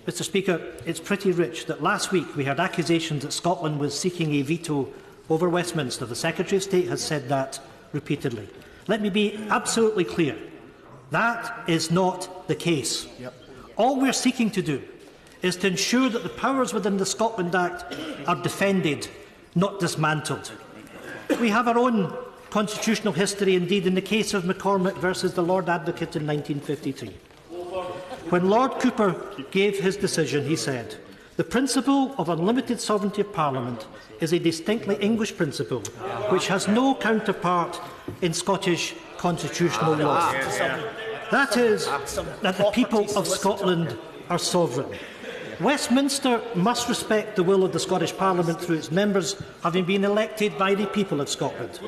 Mr Speaker, it's pretty rich that last week we heard accusations that Scotland was seeking a veto over Westminster. The Secretary of State has said that repeatedly. Let me be absolutely clear. That is not the case. All we are seeking to do is to ensure that the powers within the Scotland Act are defended, not dismantled. We have our own constitutional history, indeed, in the case of McCormick versus the Lord Advocate in 1953. When Lord Cooper gave his decision, he said, "The principle of unlimited sovereignty of Parliament is a distinctly English principle which has no counterpart in Scottish constitutional law. That is, that the people of Scotland are sovereign. Westminster must respect the will of the Scottish Parliament through its members having been elected by the people of Scotland.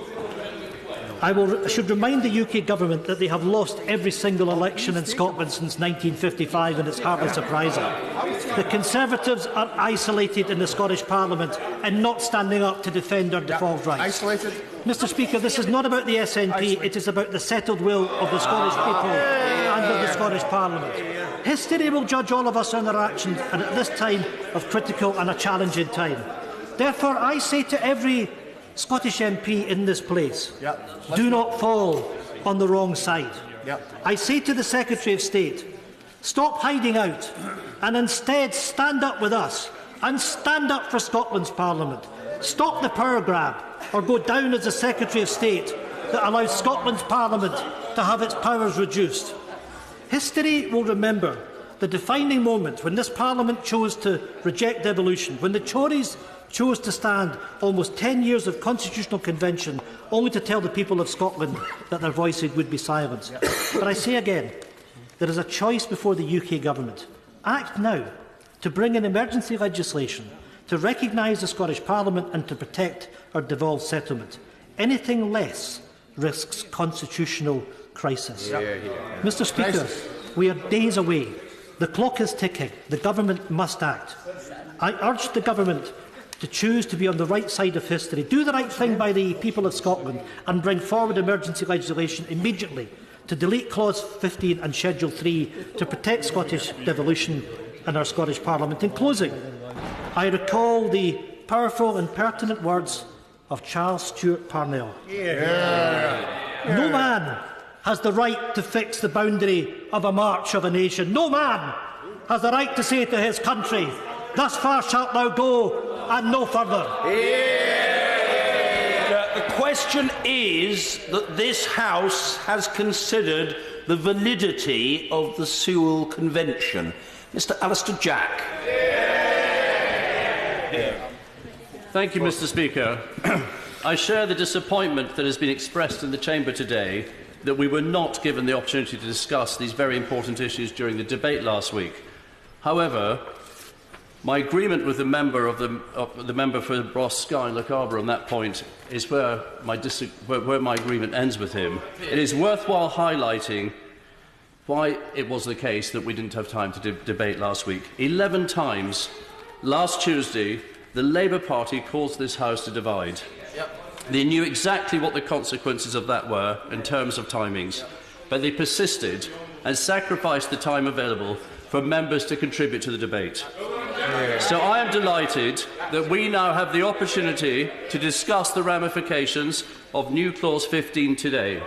I should remind the UK Government that they have lost every single election in Scotland since 1955, and it's hardly surprising. The Conservatives are isolated in the Scottish Parliament and not standing up to defend our devolved rights. Isolated. Mr Speaker, this is not about the SNP, it is about the settled will of the Scottish people and of the Scottish Parliament. History will judge all of us on our actions, and at this time of critical and a challenging time. Therefore, I say to every Scottish MP in this place, do not fall on the wrong side. I say to the Secretary of State, stop hiding out and instead stand up with us and stand up for Scotland's Parliament. Stop the power grab or go down as the Secretary of State that allows Scotland's Parliament to have its powers reduced. History will remember the defining moment when this Parliament chose to reject devolution, when the Tories chose to stand almost 10 years of constitutional convention only to tell the people of Scotland that their voices would be silenced. But I say again, there is a choice before the UK Government. Act now to bring in emergency legislation to recognise the Scottish Parliament and to protect our devolved settlement. Anything less risks constitutional crisis. Mr Speaker, we are days away The clock is ticking. The government must act. I urge the government to choose to be on the right side of history, do the right thing by the people of Scotland and bring forward emergency legislation immediately to delete Clause 15 and Schedule 3 to protect Scottish devolution in our Scottish Parliament. In closing, I recall the powerful and pertinent words of Charles Stewart Parnell. No man has the right to fix the boundary of a march of a nation. No man has the right to say to his country, "Thus far shalt thou go, and no further." The question is that this House has considered the validity of the Sewel Convention. Mr. Alister Jack. Thank you, Mr. Speaker. I share the disappointment that has been expressed in the Chamber today that we were not given the opportunity to discuss these very important issues during the debate last week. However, my agreement with the member for Ross Skye and Lochaber on that point is where my agreement ends with him. It is worthwhile highlighting why it was the case that we didn't have time to debate last week. 11 times last Tuesday, the Labour Party caused this House to divide. They knew exactly what the consequences of that were in terms of timings, but they persisted and sacrificed the time available for members to contribute to the debate. So I am delighted that we now have the opportunity to discuss the ramifications of new Clause 15 today.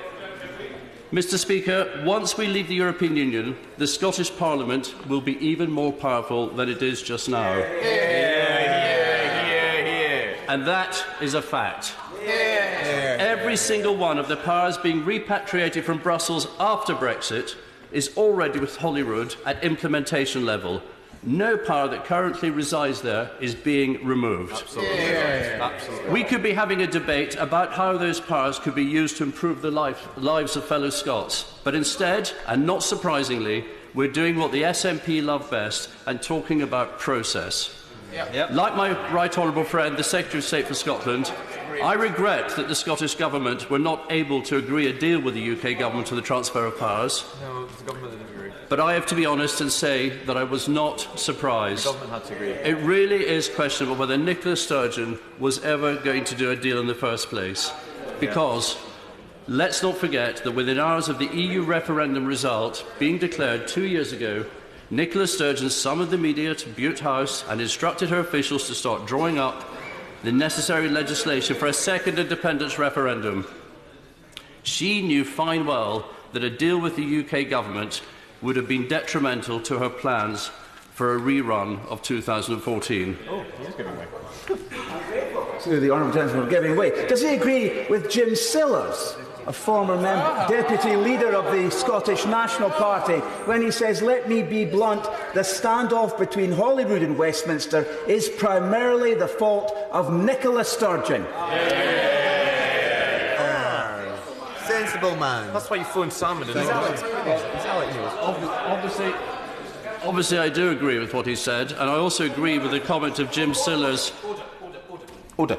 Mr. Speaker, once we leave the European Union, the Scottish Parliament will be even more powerful than it is just now. And that is a fact. Every single one of the powers being repatriated from Brussels after Brexit is already with Holyrood at implementation level. No power that currently resides there is being removed. Absolutely. We could be having a debate about how those powers could be used to improve the lives of fellow Scots. But instead, and not surprisingly, we're doing what the SNP love best and talking about process. Like my right honourable friend, the Secretary of State for Scotland, I regret that the Scottish Government were not able to agree a deal with the UK Government on the transfer of powers. No, the Government didn't agree. But I have to be honest and say that I was not surprised. The Government had to agree. It really is questionable whether Nicola Sturgeon was ever going to do a deal in the first place. Because let's not forget that within hours of the EU referendum result being declared 2 years ago, Nicola Sturgeon summoned the media to Bute House and instructed her officials to start drawing up the necessary legislation for a second independence referendum. She knew fine well that a deal with the UK Government would have been detrimental to her plans for a rerun of 2014. Oh, he's giving way. So the honourable gentleman is giving way. Does he agree with Jim Sillars, a former deputy leader of the Scottish National Party, when he says, "Let me be blunt, the standoff between Holyrood and Westminster is primarily the fault of Nicola Sturgeon"? Sensible man. That's why you phoned Salmon. Obviously, I do agree with what he said, and I also agree with the comment of Jim Sillars. Order.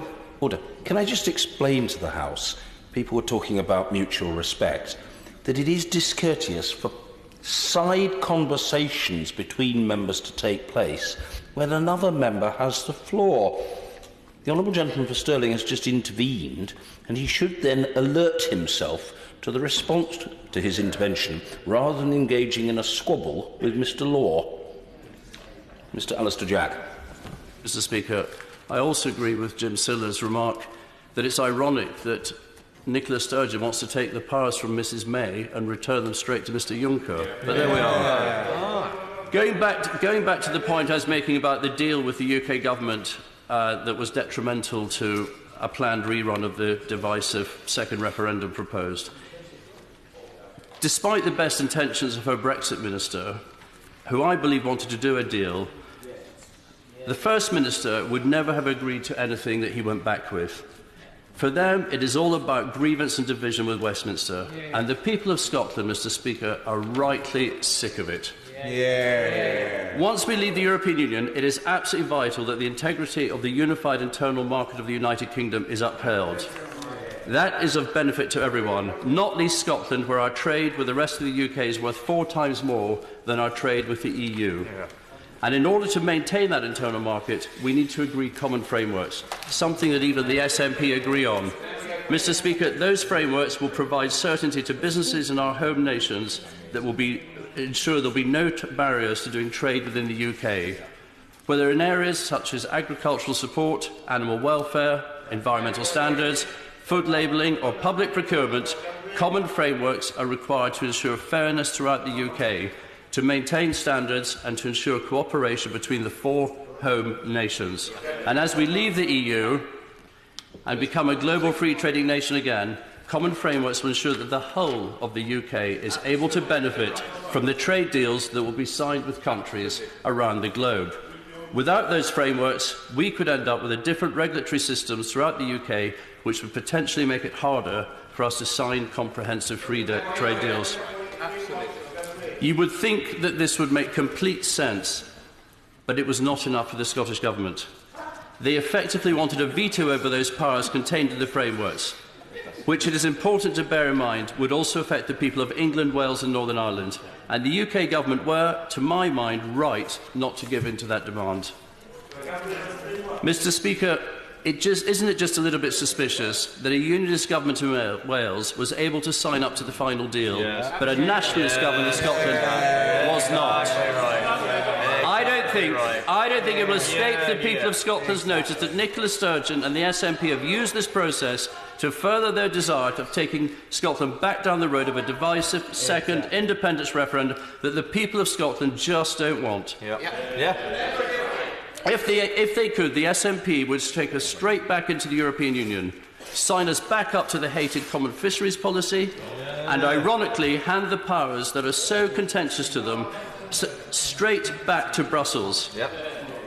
Can I just explain to the House, people were talking about mutual respect, that it is discourteous for side conversations between members to take place when another member has the floor. The honourable gentleman for Stirling has just intervened, and he should then alert himself to the response to his intervention rather than engaging in a squabble with Mr. Law. Mr. Alister Jack. Mr. Speaker, I also agree with Jim Sillars' remark that it's ironic that Nicola Sturgeon wants to take the powers from Mrs May and return them straight to Mr Juncker. But there we are. Going back to the point I was making about the deal with the UK Government that was detrimental to a planned rerun of the divisive second referendum proposed. Despite the best intentions of her Brexit minister, who I believe wanted to do a deal, the First Minister would never have agreed to anything that he went back with. For them, it is all about grievance and division with Westminster. And the people of Scotland, Mr. Speaker, are rightly sick of it. Once we leave the European Union, it is absolutely vital that the integrity of the unified internal market of the United Kingdom is upheld. That is of benefit to everyone, not least Scotland, where our trade with the rest of the UK is worth 4 times more than our trade with the EU. And in order to maintain that internal market, we need to agree common frameworks, something that even the SNP agree on. Mr. Speaker, those frameworks will provide certainty to businesses in our home nations that will ensure there will be no barriers to doing trade within the UK. Whether in areas such as agricultural support, animal welfare, environmental standards, food labelling or public procurement, common frameworks are required to ensure fairness throughout the UK, to maintain standards and to ensure cooperation between the 4 home nations. And as we leave the EU and become a global free trading nation again, common frameworks will ensure that the whole of the UK is able to benefit from the trade deals that will be signed with countries around the globe. Without those frameworks, we could end up with different regulatory systems throughout the UK, which would potentially make it harder for us to sign comprehensive free trade deals. You would think that this would make complete sense, but it was not enough for the Scottish Government. They effectively wanted a veto over those powers contained in the frameworks, which it is important to bear in mind would also affect the people of England, Wales and Northern Ireland. And the UK Government were, to my mind, right not to give in to that demand. Mr. Speaker, isn't it just a little bit suspicious that a unionist government in Wales was able to sign up to the final deal, but a nationalist government in Scotland was not? I don't think it will escape the people of Scotland's notice that Nicola Sturgeon and the SNP have used this process to further their desire of taking Scotland back down the road of a divisive second independence referendum that the people of Scotland just don't want. If they could, the SNP would take us straight back into the European Union, sign us back up to the hated common fisheries policy, and ironically hand the powers that are so contentious to them straight back to Brussels.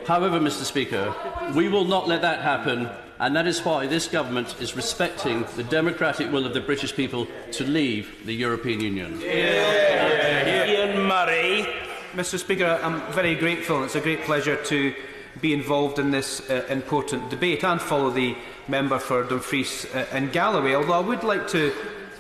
However, Mr. Speaker, we will not let that happen, and that is why this government is respecting the democratic will of the British people to leave the European Union. Ian Murray. Mr. Speaker, I'm very grateful, and it's a great pleasure to be involved in this important debate and follow the member for Dumfries and Galloway, although I would like to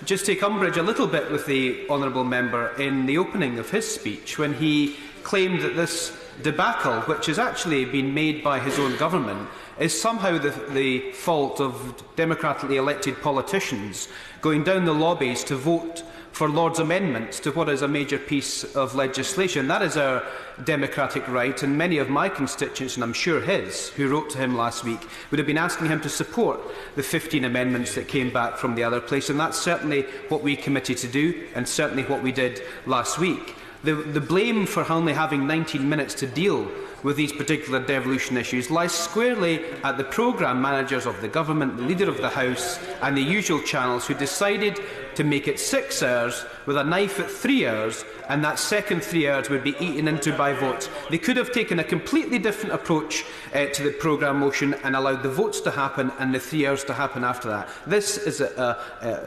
just take umbrage a little bit with the honourable member in the opening of his speech when he claimed that this debacle, which has actually been made by his own government, is somehow the fault of democratically elected politicians going down the lobbies to vote for Lord's amendments to what is a major piece of legislation. That is our democratic right, and many of my constituents, and I'm sure his, who wrote to him last week, would have been asking him to support the 15 amendments that came back from the other place, and that's certainly what we committed to do, and certainly what we did last week. The blame for only having 19 minutes to deal with these particular devolution issues lies squarely at the programme managers of the government, the Leader of the House and the usual channels who decided to make it 6 hours with a knife at 3 hours, and that second 3 hours would be eaten into by votes. They could have taken a completely different approach to the programme motion and allowed the votes to happen and the 3 hours to happen after that. This is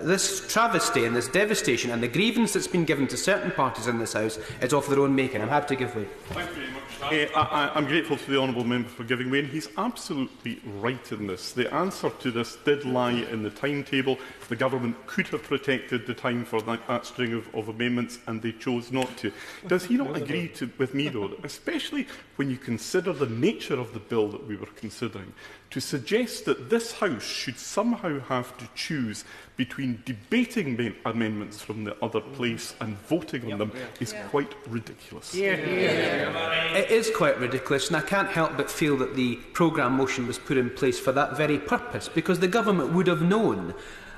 this travesty and this devastation and the grievance that's been given to certain parties in this House is of their own making. I'm happy to give way. Thank you very much. I'm grateful to the honourable member for giving way, and he's absolutely right in this. The answer to this did lie in the timetable. The government could have protected the time for that string of amendments, and they chose not to. Does he not agree with me, though, that especially when you consider the nature of the bill that we were considering, to suggest that this House should somehow have to choose between debating amendments from the other place and voting on them is quite ridiculous. It is quite ridiculous, and I can't help but feel that the programme motion was put in place for that very purpose, because the government would have known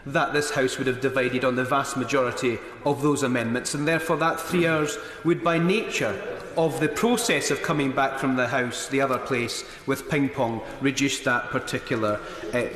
that this House would have divided on the vast majority of those amendments, and therefore that 3 hours would, by nature of the process of coming back from the House, the other place, with ping-pong, reduce that particular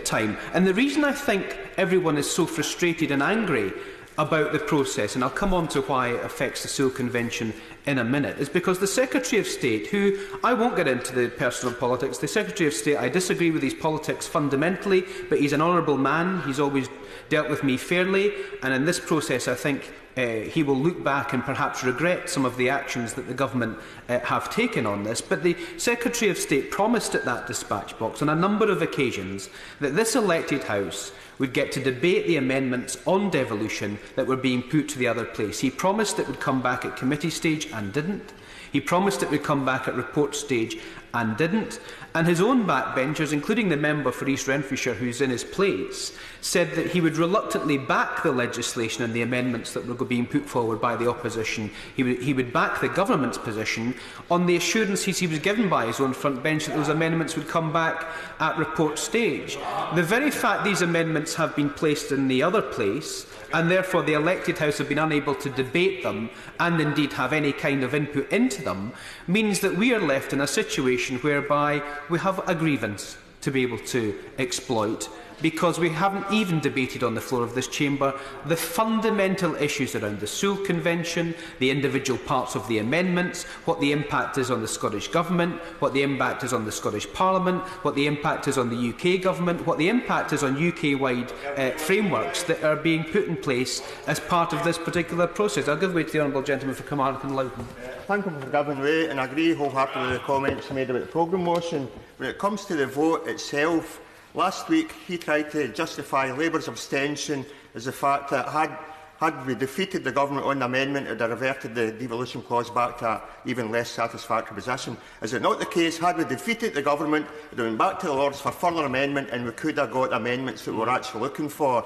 time. And the reason I think everyone is so frustrated and angry about the process, and I'll come on to why it affects the Sewel Convention in a minute, is because the Secretary of State, who, I won't get into the personal politics, the Secretary of State, I disagree with his politics fundamentally, but he's an honourable man, he's always dealt with me fairly, and in this process I think he will look back and perhaps regret some of the actions that the government have taken on this. But the Secretary of State promised at that dispatch box on a number of occasions that this elected House would get to debate the amendments on devolution that were being put to the other place. He promised it would come back at committee stage and didn't. He promised it would come back at report stage and didn't. And his own backbenchers, including the member for East Renfrewshire who is in his place, said that he would reluctantly back the legislation and the amendments that were being put forward by the opposition. He would back the government's position on the assurances he was given by his own front bench that those amendments would come back at report stage. The very fact these amendments have been placed in the other place, and therefore the elected House have been unable to debate them and indeed have any kind of input into them, means that we are left in a situation whereby we have a grievance to be able to exploit, because we haven't even debated on the floor of this chamber the fundamental issues around the Sewel Convention, the individual parts of the amendments, what the impact is on the Scottish Government, what the impact is on the Scottish Parliament, what the impact is on the UK Government, what the impact is on UK-wide frameworks that are being put in place as part of this particular process. I'll give way to the honourable gentleman for Carmarthen Loughton. Thank you for giving way, and I agree wholeheartedly with the comments made about the programme motion. When it comes to the vote itself, last week he tried to justify Labour's abstention as the fact that had we defeated the government on the amendment, it would have reverted the devolution clause back to an even less satisfactory position. Is it not the case? Had we defeated the government, it would have went back to the Lords for further amendment, and we could have got amendments that we were actually looking for.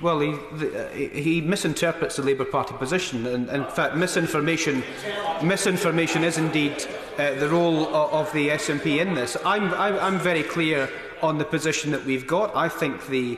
Well, he misinterprets the Labour Party position, and in fact misinformation is indeed the role of the SNP in this. I'm very clear on the position that we've got. I think the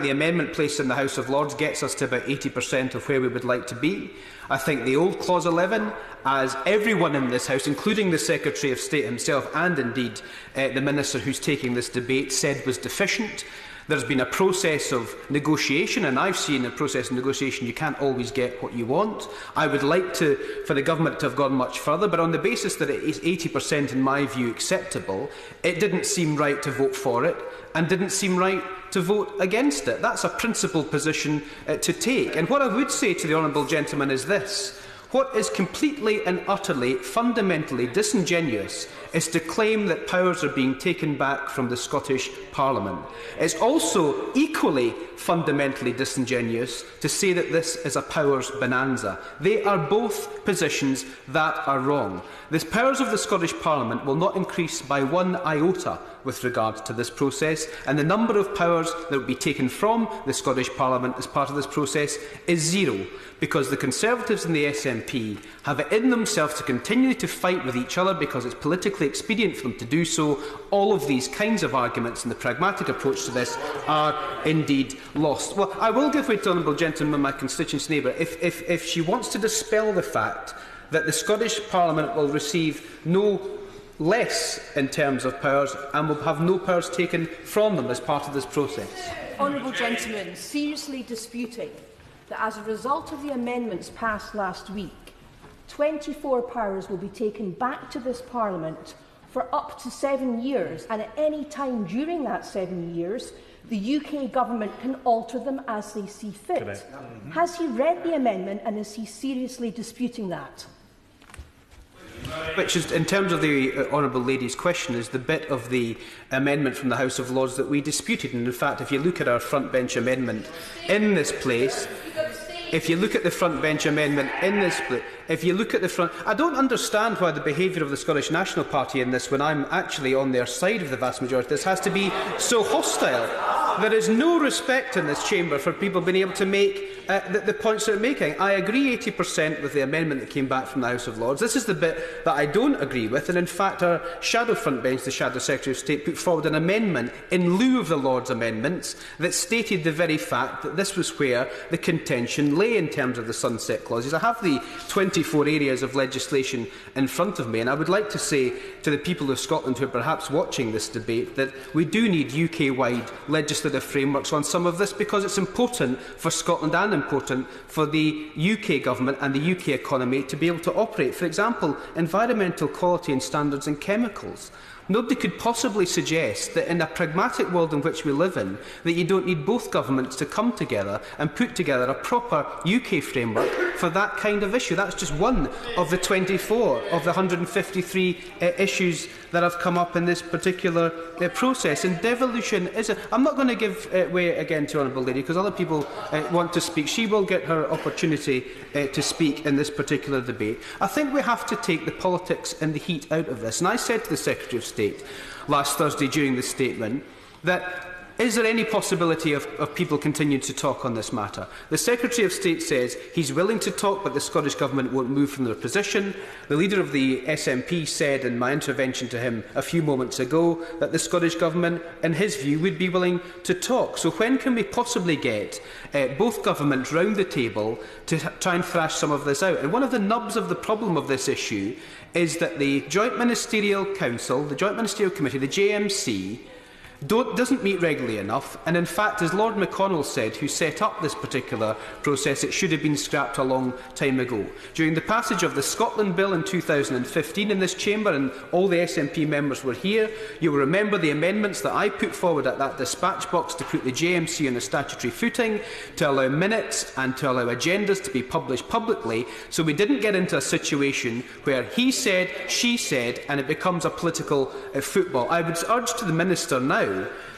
amendment placed in the House of Lords gets us to about 80% of where we would like to be. I think the old Clause 11, as everyone in this House, including the Secretary of State himself and indeed the Minister who's taking this debate, said was deficient. There's been a process of negotiation, and I've seen a process of negotiation you can't always get what you want. I would like for the government to have gone much further, but on the basis that it is 80% in my view acceptable, it didn't seem right to vote for it and didn't seem right to vote against it. That's a principled position to take. And what I would say to the honourable gentleman is this: what is completely and utterly, fundamentally disingenuous is to claim that powers are being taken back from the Scottish Parliament. It's also equally fundamentally disingenuous to say that this is a powers bonanza. They are both positions that are wrong. The powers of the Scottish Parliament will not increase by one iota with regard to this process, and the number of powers that will be taken from the Scottish Parliament as part of this process is zero, because the Conservatives and the SNP have it in themselves to continue to fight with each other because it's politically expedient for them to do so. All of these kinds of arguments and the pragmatic approach to this are indeed lost. Well, I will give way to the honourable gentleman, my constituent's neighbour, if she wants to dispel the fact that the Scottish Parliament will receive no less in terms of powers and will have no powers taken from them as part of this process. Honourable gentleman, seriously disputing that as a result of the amendments passed last week, 24 powers will be taken back to this Parliament for up to 7 years, and at any time during that 7 years, the UK Government can alter them as they see fit. Has he read the amendment, and is he seriously disputing that? Which is, in terms of the honourable lady's question, is the bit of the amendment from the House of Lords that we disputed. And in fact, if you look at our front bench amendment in this place, if you look at the front bench amendment in this place, if you look at the front, I don't understand why the behaviour of the Scottish National Party in this, when I'm actually on their side of the vast majority of this, has to be so hostile. There is no respect in this chamber for people being able to make the points they're making. I agree 80% with the amendment that came back from the House of Lords. This is the bit that I don't agree with, and in fact our shadow front bench, the Shadow Secretary of State, put forward an amendment in lieu of the Lords' amendments that stated the very fact that this was where the contention lay in terms of the sunset clauses. I have the 24 areas of legislation in front of me, and I would like to say to the people of Scotland who are perhaps watching this debate that we do need UK-wide legislation frameworks on some of this, because it's important for Scotland and important for the UK Government and the UK economy to be able to operate. For example, environmental quality and standards in chemicals. Nobody could possibly suggest that in a pragmatic world in which we live in, that you don't need both governments to come together and put together a proper UK framework for that kind of issue. That's just one of the 24 of the 153 issues that have come up in this particular process. And devolution is I'm not going to give way again to Honourable Lady, because other people want to speak. She will get her opportunity to speak in this particular debate. I think we have to take the politics and the heat out of this. And I said to the Secretary of State last Thursday during the statement that is there any possibility of people continuing to talk on this matter? The Secretary of State says he's willing to talk, but the Scottish Government won't move from their position. The leader of the SNP said in my intervention to him a few moments ago that the Scottish Government, in his view, would be willing to talk. So when can we possibly get both governments round the table to try and thrash some of this out? And one of the nubs of the problem of this issue is that the Joint Ministerial Council, the Joint Ministerial Committee, the JMC, doesn't meet regularly enough, and in fact, as Lord McConnell said, who set up this particular process, it should have been scrapped a long time ago. During the passage of the Scotland Bill in 2015 in this chamber, and all the SNP members were here, you will remember the amendments that I put forward at that dispatch box to put the JMC on a statutory footing, to allow minutes and to allow agendas to be published publicly, so we didn't get into a situation where he said, she said, and it becomes a political football. I would urge to the Minister now,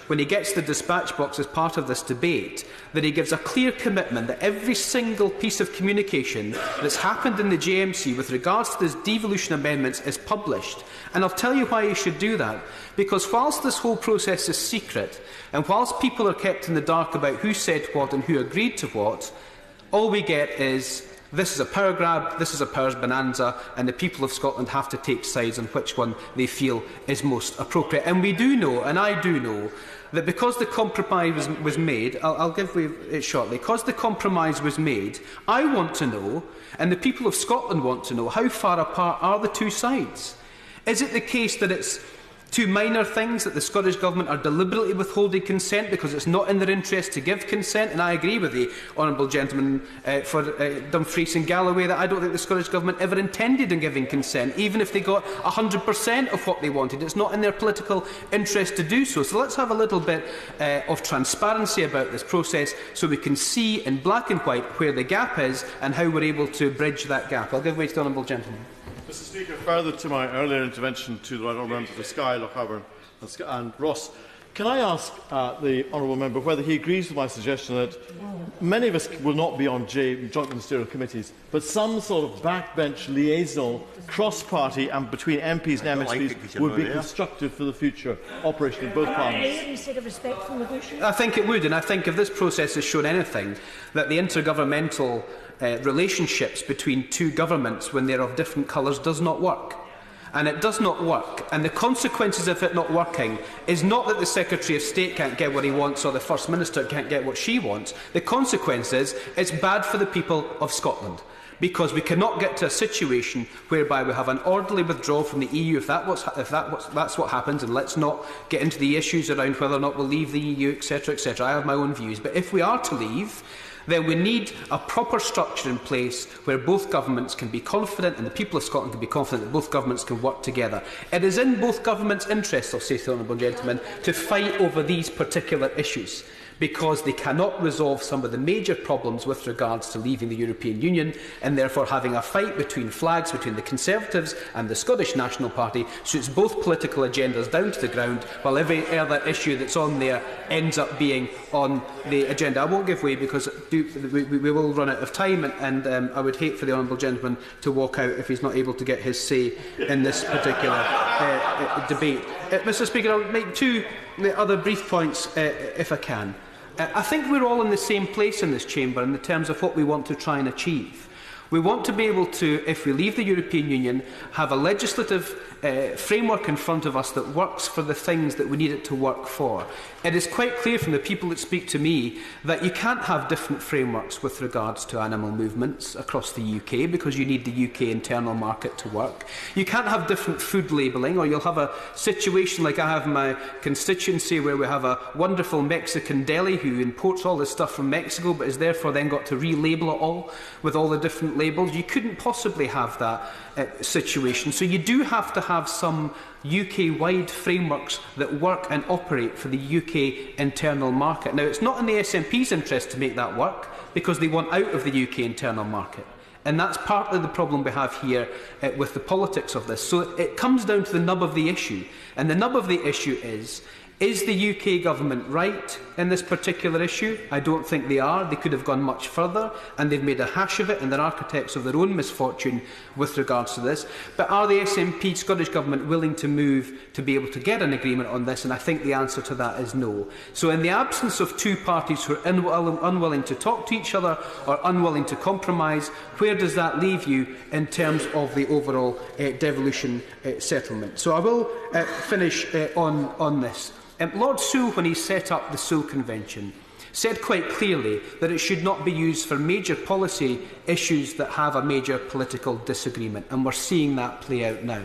when he gets the dispatch box as part of this debate, that he gives a clear commitment that every single piece of communication that's happened in the JMC with regards to this devolution amendments is published. And I'll tell you why he should do that. Because whilst this whole process is secret, and whilst people are kept in the dark about who said what and who agreed to what, all we get is this is a power grab, this is a powers bonanza, and the people of Scotland have to take sides on which one they feel is most appropriate. And we do know, and I do know, that because the compromise was made, I'll give it shortly, because the compromise was made, I want to know, and the people of Scotland want to know, how far apart are the two sides? Is it the case that it's two minor things, that the Scottish Government are deliberately withholding consent because it's not in their interest to give consent? And I agree with the honourable gentleman for Dumfries and Galloway that I don't think the Scottish Government ever intended in giving consent, even if they got 100% of what they wanted. It's not in their political interest to do so. So let's have a little bit of transparency about this process so we can see in black and white where the gap is and how we're able to bridge that gap. I'll give way to the honourable gentleman. Mr. Speaker, further to my earlier intervention to the honourable member for Skye, Lochhaven and Ross, can I ask the honourable member whether he agrees with my suggestion that many of us will not be on joint ministerial committees, but some sort of backbench liaison, cross-party and between MPs and MSPs would be constructive for the future operation of both parliaments? I think it would, and I think if this process has shown anything, that the intergovernmental relationships between two governments when they're of different colours does not work. And it does not work. And the consequences of it not working is not that the Secretary of State can't get what he wants or the First Minister can't get what she wants. The consequence is it's bad for the people of Scotland. Because we cannot get to a situation whereby we have an orderly withdrawal from the EU if that's what happens, and let's not get into the issues around whether or not we'll leave the EU, etc., etc. I have my own views. But if we are to leave, then we need a proper structure in place where both governments can be confident and the people of Scotland can be confident that both governments can work together. It is in both governments' interests, I'll say to the honourable gentleman, to fight over these particular issues, because they cannot resolve some of the major problems with regards to leaving the European Union, and therefore having a fight between flags between the Conservatives and the Scottish National Party suits both political agendas down to the ground, while every other issue that's on there ends up being on the agenda. I won't give way because we will run out of time, and I would hate for the honourable gentleman to walk out if he's not able to get his say in this particular debate. Mr. Speaker, I'll make two other brief points if I can. I think we're all in the same place in this chamber in terms of what we want to try and achieve. We want to be able to, if we leave the European Union, have a legislative framework in front of us that works for the things that we need it to work for. It is quite clear from the people that speak to me that you can't have different frameworks with regards to animal movements across the UK because you need the UK internal market to work. You can't have different food labelling, or you'll have a situation like I have in my constituency where we have a wonderful Mexican deli who imports all this stuff from Mexico but is therefore then got to relabel it all with all the different labelled. You couldn't possibly have that situation. So you do have to have some UK-wide frameworks that work and operate for the UK internal market. Now, it's not in the SNP's interest to make that work, because they want out of the UK internal market. And that's partly the problem we have here with the politics of this. So it comes down to the nub of the issue. And the nub of the issue is the UK government right in this particular issue? I don't think they are. They could have gone much further, and they've made a hash of it, and they're architects of their own misfortune with regards to this. But are the SNP, Scottish Government, willing to move to be able to get an agreement on this? And I think the answer to that is no. So in the absence of two parties who are unwilling to talk to each other or unwilling to compromise, where does that leave you in terms of the overall devolution settlement? So I will finish on this. Lord Sewel, when he set up the Sewel Convention, said quite clearly that it should not be used for major policy issues that have a major political disagreement, and we're seeing that play out now.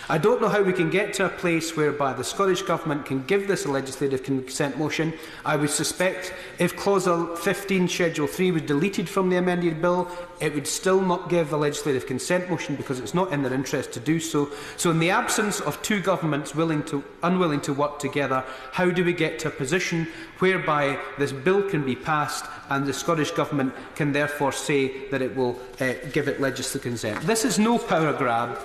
I don't know how we can get to a place whereby the Scottish Government can give this a legislative consent motion. I would suspect if Clause 15, Schedule 3 was deleted from the amended bill, it would still not give the legislative consent motion because it's not in their interest to do so. So in the absence of two governments unwilling to work together, how do we get to a position whereby this bill can be passed and the Scottish Government can therefore say that it will give it legislative consent? This is no power grab.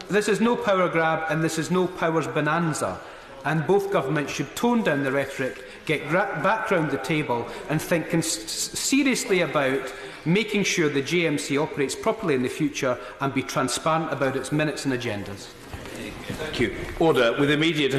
This is no power grab, and this is no powers bonanza. And both governments should tone down the rhetoric, get back round the table and think seriously about making sure the JMC operates properly in the future and be transparent about its minutes and agendas. Thank you. Order. With immediate